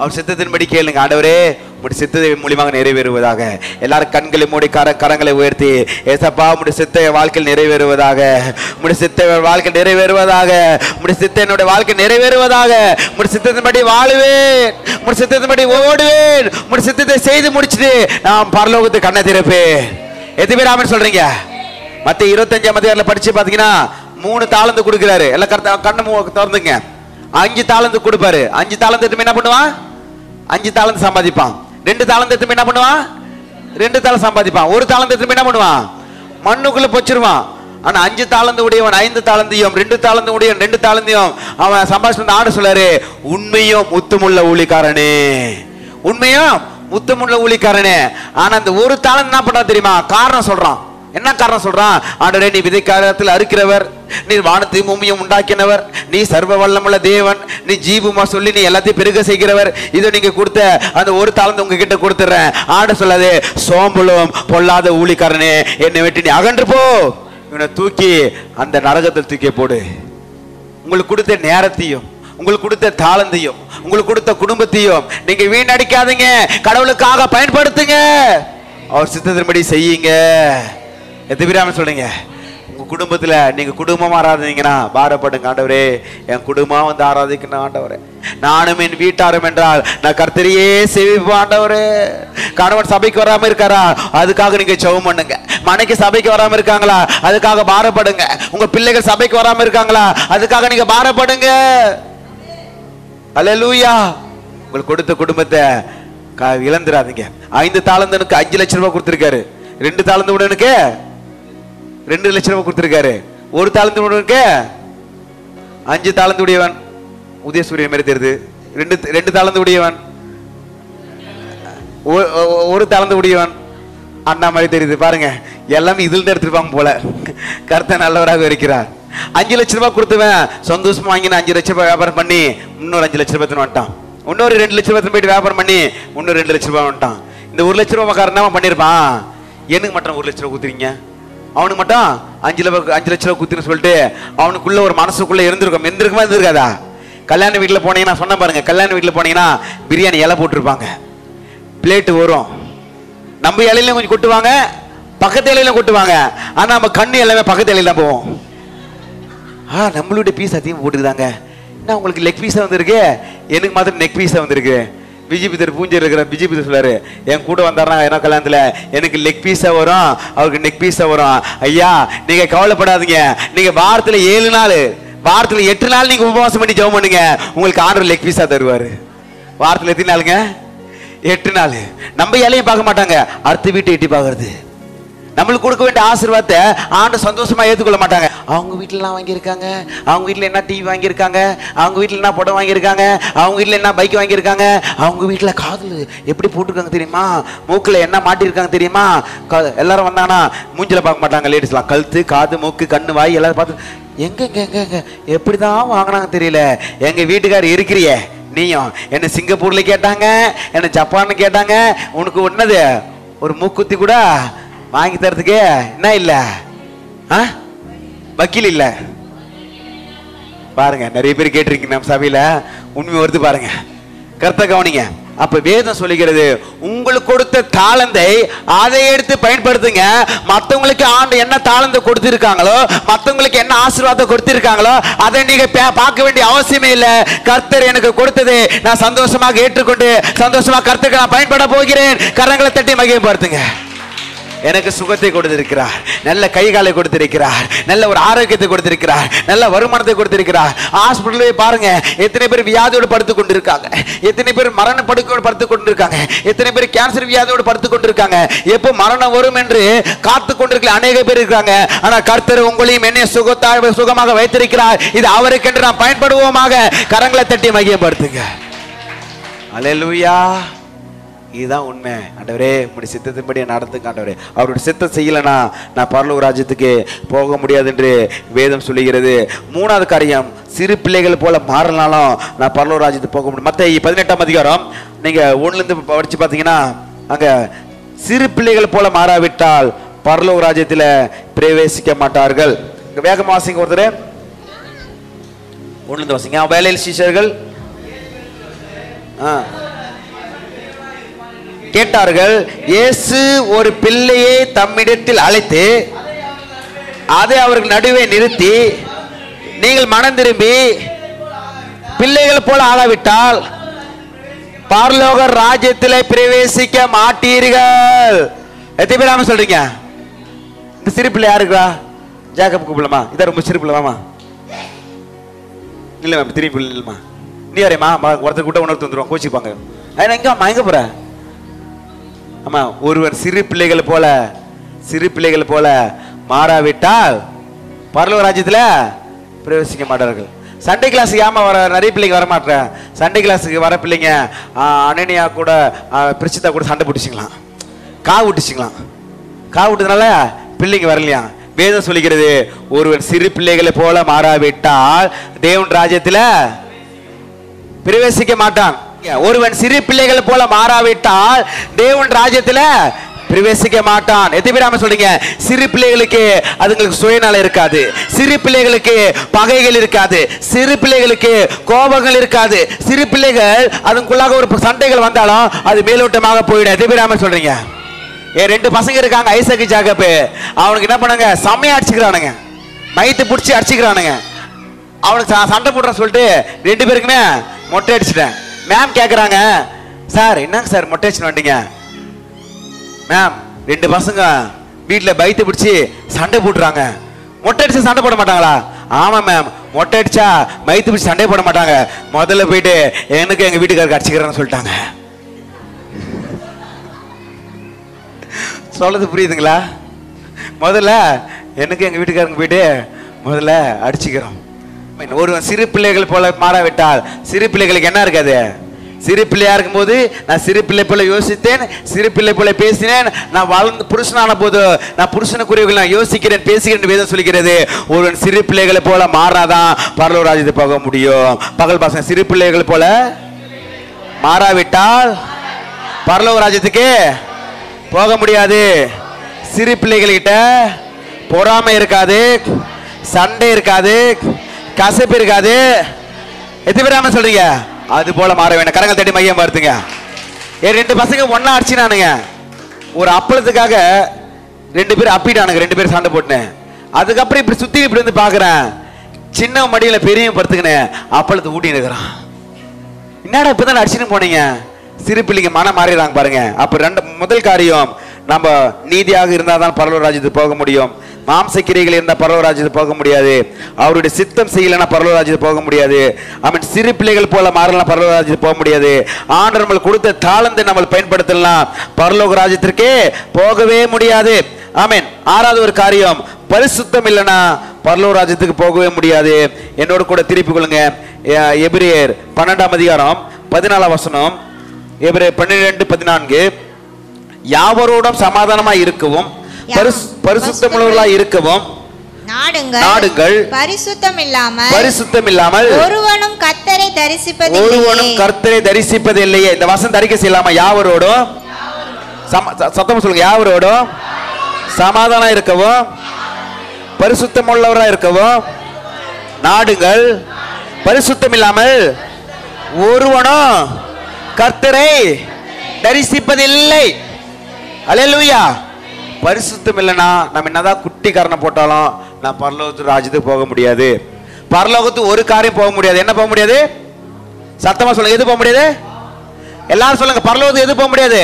அவர் சித்தத்தின்படி கேளுங்க. ஆண்டவரே உம்முடைய சித்தத்தை மூலியமாக நிறைவேறுவதாக. எல்லாரும் கண்களை மூடி கரங்களை உயர்த்தி, ஏசப்பா உம்முடைய சித்த வாழ்க்கையில் நிறைவேறுவதாக, உம்முடைய சித்த வாழ்க்கை நிறைவேறுவதாக, உம்முடைய சித்த என்னுடைய வாழ்க்கை நிறைவேறுவதாக. உம்முடைய சித்தத்தின்படி வாழுவேன், உம்முடைய சித்தத்தின்படி ஓடுவேன், உம்முடைய சித்தத்தை செய்து முடிச்சுட்டு நான் பரலோகத்துக்கு கண்ணை திறப்பேன். எத்தனை பேர் ஆமென் சொல்றீங்க? மத்திய 25ஆம் அதிகாரத்துல படிச்சு பாத்தீங்கன்னா 3 தாளந்து கொடுக்கிறாரு. எல்லாம் கண்ணை திறந்துங்க. 5 தாளந்து கொடுப்பாரு. 5 தாளந்து என்ன பண்ணுவான்? 5 தாளந்து சம்பாதிப்பான். 2 தாளந்து என்ன பண்ணுவான்? 2 தாளந்து சம்பாதிப்பான். 1 தாளந்து என்ன பண்ணுவான்? மண்ணுக்குள்ள பொச்சிருவான். ஆனா 5 தாளந்து உடையவன் 5 தாளந்தையும் 2 தாளந்து உடையவன் 2 தாளந்தையும் அவன் சம்பாதிச்சு ஆண்டு சொல்றாரு, உண்மையும் முத்தமுள்ள ஊழிக்காரனே, உண்மையும் முத்தமுள்ள ஊழிக்காரனே. ஆனா அந்த 1 தாளந்து என்ன பண்றா தெரியுமா? காரணம் சொல்றான். என்ன காரணம் சொல்றான்? ஆண்டவரே நீ விதைக்காலத்தில் அறுக்கிறவர், நீ வானத்தையும் பூமியும் உண்டாக்கினவர், நீ சர்வ வல்லமுள்ள தேவன், நீ ஜீவமா சொல்லி நீ எல்லாத்தையும் பெருக செய்கிறவர். இதை நீங்க கொடுத்த அந்த 1 தாளந்து உங்ககிட்ட கொடுத்துறேன். ஆட சொல்லாதே, சோம்பலும் பொல்லாத ஊழிக்காரனே, என்னை விட்டு நீ அகன்று போ. இவனை தூக்கி அந்த நரகத்தில் தூக்கி போடு. உங்களுக்கு கொடுத்த நேரத்தையும் உங்களுக்கு கொடுத்த தாளந்தையும் உங்களுக்கு கொடுத்த குடும்பத்தையும் நீங்க வீணடிக்காதீங்க. கடவுளுக்காக பயன்படுத்துங்க. அவர் சித்தத்தின்படி செய்யுங்க. எத்தனை சொல்றீங்க? உங்க குடும்பத்துல நீங்க குடும்பம் ஆராதிங்கன்னா பாரப்படுங்க. ஆண்டவரே என் குடும்பம் ஆராதிக்கணும். ஆண்டவரே நானும் என் வீட்டாரும் என்றால் நான் கர்த்தரையே சேவிப்போம். ஆண்டவரே கணவன் சபைக்கு வராம இருக்காரா? அதுக்காக நீங்க ஜெபம் பண்ணுங்க. மனைக்கு சபைக்கு வராம இருக்காங்களா? அதுக்காக பாரப்படுங்க. உங்க பிள்ளைகள் சபைக்கு வராம இருக்காங்களா? அதுக்காக நீங்க பாரப்படுங்க. அல்லேலூயா. உங்களுக்கு கொடுத்த குடும்பத்தை இழந்துடாதீங்க. 5 தாளந்தனுக்கு 5 லட்சம் ரூபாய் கொடுத்திருக்காரு. 2 தாளந்து உடனுக்கு 2 லட்சம் ரூபாய் கொடுத்திருக்காரு. 1 தாளந்து உடனுக்கு 5 தாளந்து உடையவன் உதயசூரியன் மாதிரி தெரியுது. 2 தாளந்து உடையவன் 1 தாளந்து உடையவன் அண்ணா மாதிரி தெரியுது. பாருங்க, எல்லாமே இதுல இருந்து எடுத்துருப்பாங்க போல. கர்த்தர் நல்லவராக இருக்கிறார். 5 லட்சம் ரூபாய் கொடுத்துவேன் சந்தோஷமா வாங்கின 5 லட்சம் ரூபாய் வியாபாரம் பண்ணி இன்னொரு 5 லட்சம் ரூபாய் வந்துட்டான். இன்னொரு 2 லட்சம் ரூபாய் போயிட்டு வியாபாரம் பண்ணி இன்னொரு 2 லட்சம் ரூபாய் வந்துட்டான். இந்த 1 லட்சம் ரூபாய் காரணமா பண்ணிருப்பான். எனக்கு மட்டும் 1 லட்சம் ரூபாய் குத்துறீங்க, அவனுக்கு மட்டும் 5 லட்சம் ரூபாய் குத்துன்னு சொல்லிட்டு அவனுக்குள்ள ஒரு மனசுக்குள்ள இருந்திருக்காதா? கல்யாண வீட்டில் போனீங்கன்னா சொன்ன பாருங்க, கல்யாண வீட்டில் போனீங்கன்னா பிரியாணி இலை போட்டிருப்பாங்க, பிளேட்டு வரும். நம்ம இலையிலையும் கொஞ்சம் கொட்டுவாங்க, பக்கத்து இலையில கொட்டுவாங்க. ஆனா நம்ம கண்ணு எல்லாமே பக்கத்து இலையில தான் போவோம். நம்மளுடைய பீஸ் அதிகம் போட்டுருந்தாங்க. என்ன உங்களுக்கு லெக் பீஸா வந்திருக்கு, எனக்கு மாத்திரம் நெக் பீஸா வந்திருக்கு. பிஜேபி பூஞ்சர் இருக்கிற பிஜேபி சொல்றாரு, என் கூட வந்தாருன்னா என்ன கல்யாணத்துல எனக்கு லெக் பீஸா வரும், அவருக்கு நெக் பீஸா வரும். ஐயா நீங்க கவலைப்படாதீங்க, நீங்க வாரத்துல 7 நாள் வாரத்துல 8 நாள் நீங்க உபவாசம் பண்ணி ஜெபம் பண்ணுங்க, உங்களுக்கு ஆண்டவர் லெக் பீஸா தருவாரு. வாரத்துல எத்தனை நாளுங்க? 8 நாள். நம்ம இலையும் பார்க்க மாட்டாங்க, அடுத்த வீட்டை எட்டி பார்க்கறது. நம்மளுக்கு கொடுக்க வேண்டிய ஆசீர்வாதத்தை ஆண்டு சந்தோஷமா ஏற்றுக்கொள்ள மாட்டாங்க. அவங்க வீட்டிலலாம் வாங்கியிருக்காங்க, அவங்க வீட்டில் என்ன டிவி வாங்கியிருக்காங்க, அவங்க வீட்டில் என்ன படம் வாங்கியிருக்காங்க, அவங்க வீட்டில் என்ன பைக் வாங்கியிருக்காங்க, அவங்க வீட்டில் காதில் எப்படி போட்டிருக்காங்க தெரியுமா, மூக்கில் என்ன மாட்டியிருக்காங்க தெரியுமா. எல்லாரும் வந்தாங்கன்னா மூஞ்சில் பார்க்க மாட்டாங்க லேடிஸ்லாம், கழுத்து காது மூக்கு கண்ணு வாய் எல்லாரும் பார்த்து எங்க எப்படி தான் வாங்கினாங்க தெரியல. எங்கள் வீட்டுக்காரர் இருக்கிறிய நீயும் என்ன சிங்கப்பூர்ல கேட்டாங்க, என்ன ஜப்பான்னு கேட்டாங்க, உனக்கு ஒன்னது ஒரு மூக்குத்தி கூட வாங்கி தரதுக்கு என்ன இல்ல, வக்கீல் இல்ல. பாருங்க நிறைய பேர் கேட்டிருக்கீங்க நம்ம சபையில, உண்மை வருது பாருங்க, கருத்தை கவனிங்க. அப்ப வேதம் சொல்லுகிறது, உங்களுக்கு கொடுத்த தாளந்தை அதை எடுத்து பயன்படுத்துங்க. மற்றவங்களுக்கு ஆண்டு என்ன தாளந்தை கொடுத்திருக்காங்களோ, மற்றவங்களுக்கு என்ன ஆசீர்வாதம் கொடுத்திருக்காங்களோ அதை நீங்க பார்க்க வேண்டிய அவசியமே இல்லை. கர்த்தர் எனக்கு கொடுத்தது நான் சந்தோஷமாக ஏற்றுக்கொண்டு சந்தோஷமா கர்த்தருக்கு நான் பயன்பட போகிறேன். கரங்களை தட்டி மகிமைப்படுத்துங்க. எனக்கு சுகத்தை கொடுத்திருக்கிறார், நல்ல கை காலை கொடுத்திருக்கிறார், நல்ல ஒரு ஆரோக்கியத்தை கொடுத்திருக்கிறார், நல்ல வருமானத்தை கொடுத்திருக்கிறார். ஹாஸ்பிட்டலே பாருங்க எத்தனை பேர் வியாதியோடு படுத்துக் கொண்டிருக்காங்க, எத்தனை பேர் மரண படுக்கையோடு படுத்துக் கொண்டிருக்காங்க, எத்தனை பேர் கேன்சர் வியாதியோடு படுத்துக் கொண்டிருக்காங்க. எப்போ மரணம் வரும் என்று காத்து கொண்டிருக்கிற அநேக பேர் இருக்காங்க. ஆனா கர்த்தர் உங்களையும் என்னை சுகமாக வைத்திருக்கிறார். இது அவருக்கு என்று நாம் பயன்படுவோமாக. கரங்களை தட்டி மகிமைப்படுத்துங்க. அல்லேலூயா. இதுதான் உண்மை. ஆண்டவரே உங்களுடைய சித்தத்தின்படி நடத்துங்க ஆண்டவரே. அவருடைய சித்தம் செய்யலைன்னா நான் பரலோக ராஜ்யத்துக்கு போக முடியாது என்று வேதம் சொல்லுகிறது. 3வது காரியம், சிறு பிள்ளைகள் போல மாறனாலும் நான் பரலோக ராஜ்யத்துக்கு போக முடியும். மத்தேயு 18ஆம் அதிகாரம் நீங்க 1லிருந்து படிச்சு பார்த்தீங்கன்னா அங்க சிறு பிள்ளைகள் போல மாறாவிட்டால் பரலோக ராஜ்யத்தில் பிரவேசிக்க மாட்டார்கள். வேகமா வாசிங்க ஒருத்தர், 1லிருந்து வாசிங்க. வேலையில் சீஷர்கள் கேட்டார்கள், இயேசு ஒரு பிள்ளையை தம்மிடத்தில் அழைத்து அதை அவர்கள் நடுவே நிறுத்தி, நீங்கள் மனம் திரும்பி பிள்ளைகள் போல ஆகாவிட்டால் பரலோக ராஜ்யத்தில் பிரவேசிக்க மாட்டீர்கள். எத்தனை பேர் ஆமா சொல்றீங்க? இந்த சிறு பிள்ளை யாருக்கா? ஜாக்கப் கூப்பிடலாமா? இதான் ரொம்ப சிறு பிள்ளைமா இல்ல திரும்பி இல்லமா, நீ வரேம்மா ஒருத்தர் கூட உணர்த்து வந்துருவோம், கோச்சிப்பாங்க. எங்க எங்க போற? ஆமா, ஒருவர் சிறு பிள்ளைகள் போல மாறாவிட்டால் பரலோக ராஜ்யத்துல பிரவேசிக்க மாட்டார்கள். சண்டே கிளாஸுக்கு ஏமா வர நிறைய பிள்ளைங்க வர மாட்டேன். சண்டே கிளாஸுக்கு வர பிள்ளைங்க அனனியா கூட பிரிச்சிதா கூட சண்டை பிடிச்சிக்கலாம், காவு விட்டுச்சிக்கலாம். காவு விட்டதுனால பிள்ளைங்க வரலையா. வேதம் சொல்லுகிறது, ஒருவர் சிறு பிள்ளைகளை போல மாறாவிட்டால் தேவன் ராஜ்யத்துல பிரவேசிக்க மாட்டான். ஒருவன் சிறு பிள்ளைகள் போல மாறாவிட்டால் தேவன் ராஜ்யத்துல பிரவேசிக்க மாட்டான். எத்தனை பேர் சொல்றீங்க? சிறு பிள்ளைகளுக்கு அதுங்களுக்கு சுயநலம் இருக்காது, சிறு பிள்ளைகளுக்கு பகைகள் இருக்காது, சிறு பிள்ளைகளுக்கு கோபங்கள் இருக்காது. சிறு பிள்ளைகள் அதுக்குள்ளாக ஒரு சண்டைகள் வந்தாலும் அது மேலோட்டமாக போயிடும். எத்தனை பேர் சொல்றீங்க? 2 பசங்க இருக்காங்க, ஐசக் ஜாக்கப். அவனுக்கு என்ன பண்ணாங்க, செம்மையா அடிச்சுக்கிறானுங்க, மைத்து பிடிச்சி அடிச்சுக்கிறானுங்க. அவனுக்கு சண்டை போடுறான்னு சொல்லிட்டு 2 பேருக்குமே மொட்டை அடிச்சுட்டேன். மேம் கேட்குறாங்க, சார் என்னங்க சார் மொட்டை அடிச்சுன்னு வந்தீங்க? மேம் 2 பசங்க வீட்டில் பைத்து பிடிச்சி சண்டை போட்டுறாங்க. மொட்டை அடிச்சா சண்டை போட மாட்டாங்களா? ஆமா மேம், மொட்டை அடிச்சா மைத்து பிடிச்சி சண்டை போட மாட்டாங்க, முதல்ல போயிட்டு எனக்கு எங்க வீட்டுக்காரருக்கு அடிச்சுக்கிறேன்னு சொல்லிட்டாங்க. சொல்றது புரியுதுங்களா? முதல்ல எனக்கு எங்க வீட்டுக்காரங்க போயிட்டு முதல்ல அடிச்சுக்கிறோம். ஒருவன் சிறு பிள்ளைகள் போல மாறாவிட்டால், சிறு பிள்ளைகளுக்கு என்ன இருக்காது? சிறு பிள்ளையா இருக்கும் போது நான் சிறு பிள்ளை போல யோசித்தேன், சிறு பிள்ளை போல பேசினேன். நான் வளர்ந்து புருஷனான போது நான் புருஷனுக்குரியவர்கள் நான் யோசிக்கிறேன் பேசுகிறேன் வேதம் சொல்கிறது. ஒருவன் சிறு பிள்ளைகளை போல மாறாதான் பரலோக ராஜ்யத்துக்கு போக முடியும். பகல் பசங்க சிறு பிள்ளைகள் போல மாறாவிட்டால் பரலோக ராஜ்யத்துக்கு போக முடியாது. சிறு பிள்ளைகள்கிட்ட பொறாமை இருக்காது, சண்டை இருக்காது, கசப்பு இருக்காது. எத்தனை பேர் சொல்றீங்க? அது போல மாற வேண்டாம். கரங்கள் தட்டி மையம் பார்த்துங்க. 2 பசங்க ஒன்னா அடிச்சுனானுங்க. ஒரு அப்பளத்துக்காக 2 பேரும் அப்பிட்டானுங்க, 2 பேரும் சண்டை போட்டேன். அதுக்கப்புறம் இப்படி சுத்தி இப்படி வந்து பாக்குறேன், சின்ன மடியில பெரிய படுத்துக்கினேன், அப்பளத்தை ஊட்டி இருக்கிறான். என்னடா இப்பதான் அடிச்சுன்னு போனீங்க? சிறு பிள்ளைங்க மனம் மாறிடுறாங்க பாருங்க. அப்ப முதல் காரியம், நம்ம நீதியாக இருந்தாதான் பரலோக ராஜ்யத்துக்கு போக முடியும். மாம்ச கிரைகள் இருந்தால் பரலோக ராஜ்யத்துக்கு போக முடியாது. அவருடைய சித்தம் செய்யலைன்னா பரலோக ராஜ்யத்துக்கு போக முடியாது. அவன் சிறு பிள்ளைகள் போல மாறலாம், பரலோக ராஜ்யத்துக்கு போக முடியாது. ஆண்டவர் நம்ம கொடுத்த தாளந்தை நம்ம பயன்படுத்தலாம், பரலோக ராஜ்யத்திற்கே போகவே முடியாது. ஆமென். 6வது ஒரு காரியம், பரிசுத்தம் இல்லைன்னா பரலோக ராஜ்யத்துக்கு போகவே முடியாது. என்னோட கூட திருப்பி கொள்ளுங்க. எபிரேயர் 12ஆம் அதிகாரம் 14ஆம் வசனம். எபிரேயர் 12:14. யாவரோடும் சமாதானமாய் இருக்கவும் பரிசுத்தமுள்ளவர்களாய் இருக்கவும் நாடுங்கள். பரிசுத்தம் இல்லாமல் ஒருவனும் கர்த்தரை தரிசிப்பதில்லையே. இந்த வசனம் தரிக்க செய்யலாமா? யாவரோடும், சத்தமா சொல்லுங்க, யாவரோடும் சமாதானம் இருக்கவும் பரிசுத்தமுள்ளவராய் இருக்கவும் நாடுங்கள். பரிசுத்தம் இல்லாமல் ஒருவனும் கர்த்தரை தரிசிப்பதில்லை. அல்லேலூயா. பரிசுத்தம் இல்லைன்னா நம்ம என்னதான் குட்டி காரணம் போட்டாலும் நான் பரலோகத்து ராஜ்யத்துக்கு போக முடியாது. பரலோகத்துக்கு ஒரு காரியம் போக முடியாது. என்ன போக முடியாது? சத்தமா சொல்லுங்க, எது போக முடியாது? எல்லாரும் சொல்லுங்க, பரலோகத்துக்கு எது போக முடியாது?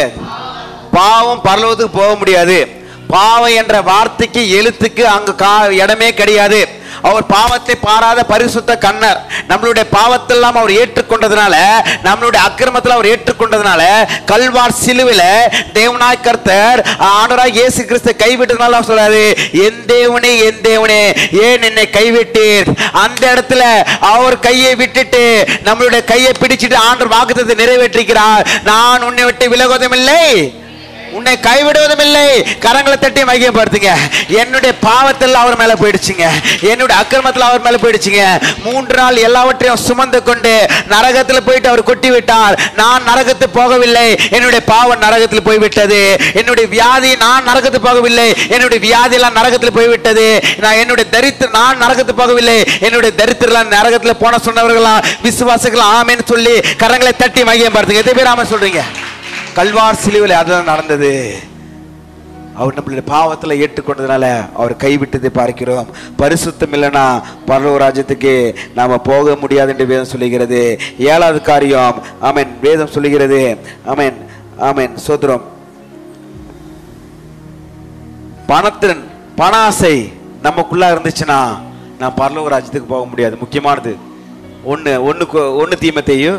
பாவம் பரலோகத்துக்கு போக முடியாது. பாவம் என்ற வார்த்தைக்கு எழுத்துக்கு அங்கு இடமே கிடையாது. அவர் பாவத்தை பாராத பரிசுத்த கண்ணர். நம்மளுடைய பாவத்தெல்லாம் அவர் ஏற்றுக்கொண்டதுனால, நம்மளுடைய அக்கிரமத்தில் அவர் ஏற்றுக்கொண்டதுனால, கல்வார் சிலுவையில தேவனாய் கர்த்தர் ஆண்டவராய் இயேசு கிறிஸ்து கைவிட்டதுனால சொல்றாரு, என் தேவனே என் தேவனே ஏன் என்னை கைவிட்டீர்? அந்த இடத்துல அவர் கையை விட்டுட்டு நம்மளுடைய கையை பிடிச்சிட்டு ஆண்டவர் வாக்குத்தத்தத்தை நிறைவேற்றிக்கிறார். நான் உன்னை விட்டு விலகுவதும் இல்லை, உன்னை கைவிடுவதும் இல்லை. கரங்களை தட்டி மையப்படுத்துங்க. என்னுடைய பாவத்தில் அவர் மேல போயிடுச்சுங்க, என்னுடைய அக்கிரமத்தில் அவர் மேல போயிடுச்சுங்க. 3 நாள் எல்லாவற்றையும் சுமந்து கொண்டு நரகத்தில் போயிட்டு அவர் கொட்டி விட்டார். நான் நரகத்துக்கு போகவில்லை, என்னுடைய பாவம் நரகத்தில் போய்விட்டது. என்னுடைய வியாதி, நான் நரகத்துக்கு போகவில்லை, என்னுடைய வியாதி எல்லாம் நரகத்தில் போய்விட்டது. நான் நரகத்துக்கு போகவில்லை, என்னுடைய தரித்திரம் நரகத்தில் போன சொன்னவர்களா விசுவாசிகள் ஆமேன்னு சொல்லி கரங்களை தட்டி மையப்படுத்துங்க. எத்தனை பேர் ஆமென் சொல்றீங்க? கல்வார் சிலுவையில் அதுதான் நடந்தது. அவர் நம்மளுடைய பாவத்தில் ஏற்றுக்கொண்டதுனால அவர் கைவிட்டதை பார்க்கிறோம். பரிசுத்தம் இல்லைன்னா பரலோக ராஜ்யத்துக்கு நாம போக முடியாது என்று வேதம் சொல்லுகிறது. 7வது காரியம், ஆமென், வேதம் சொல்லுகிறது. ஆமென் ஆமென் சோத்திரம். பண ஆசை நமக்குள்ள இருந்துச்சுன்னா நான் பரலோக ராஜ்யத்துக்கு போக முடியாது. முக்கியமானது ஒன்னு தீமோத்தேயு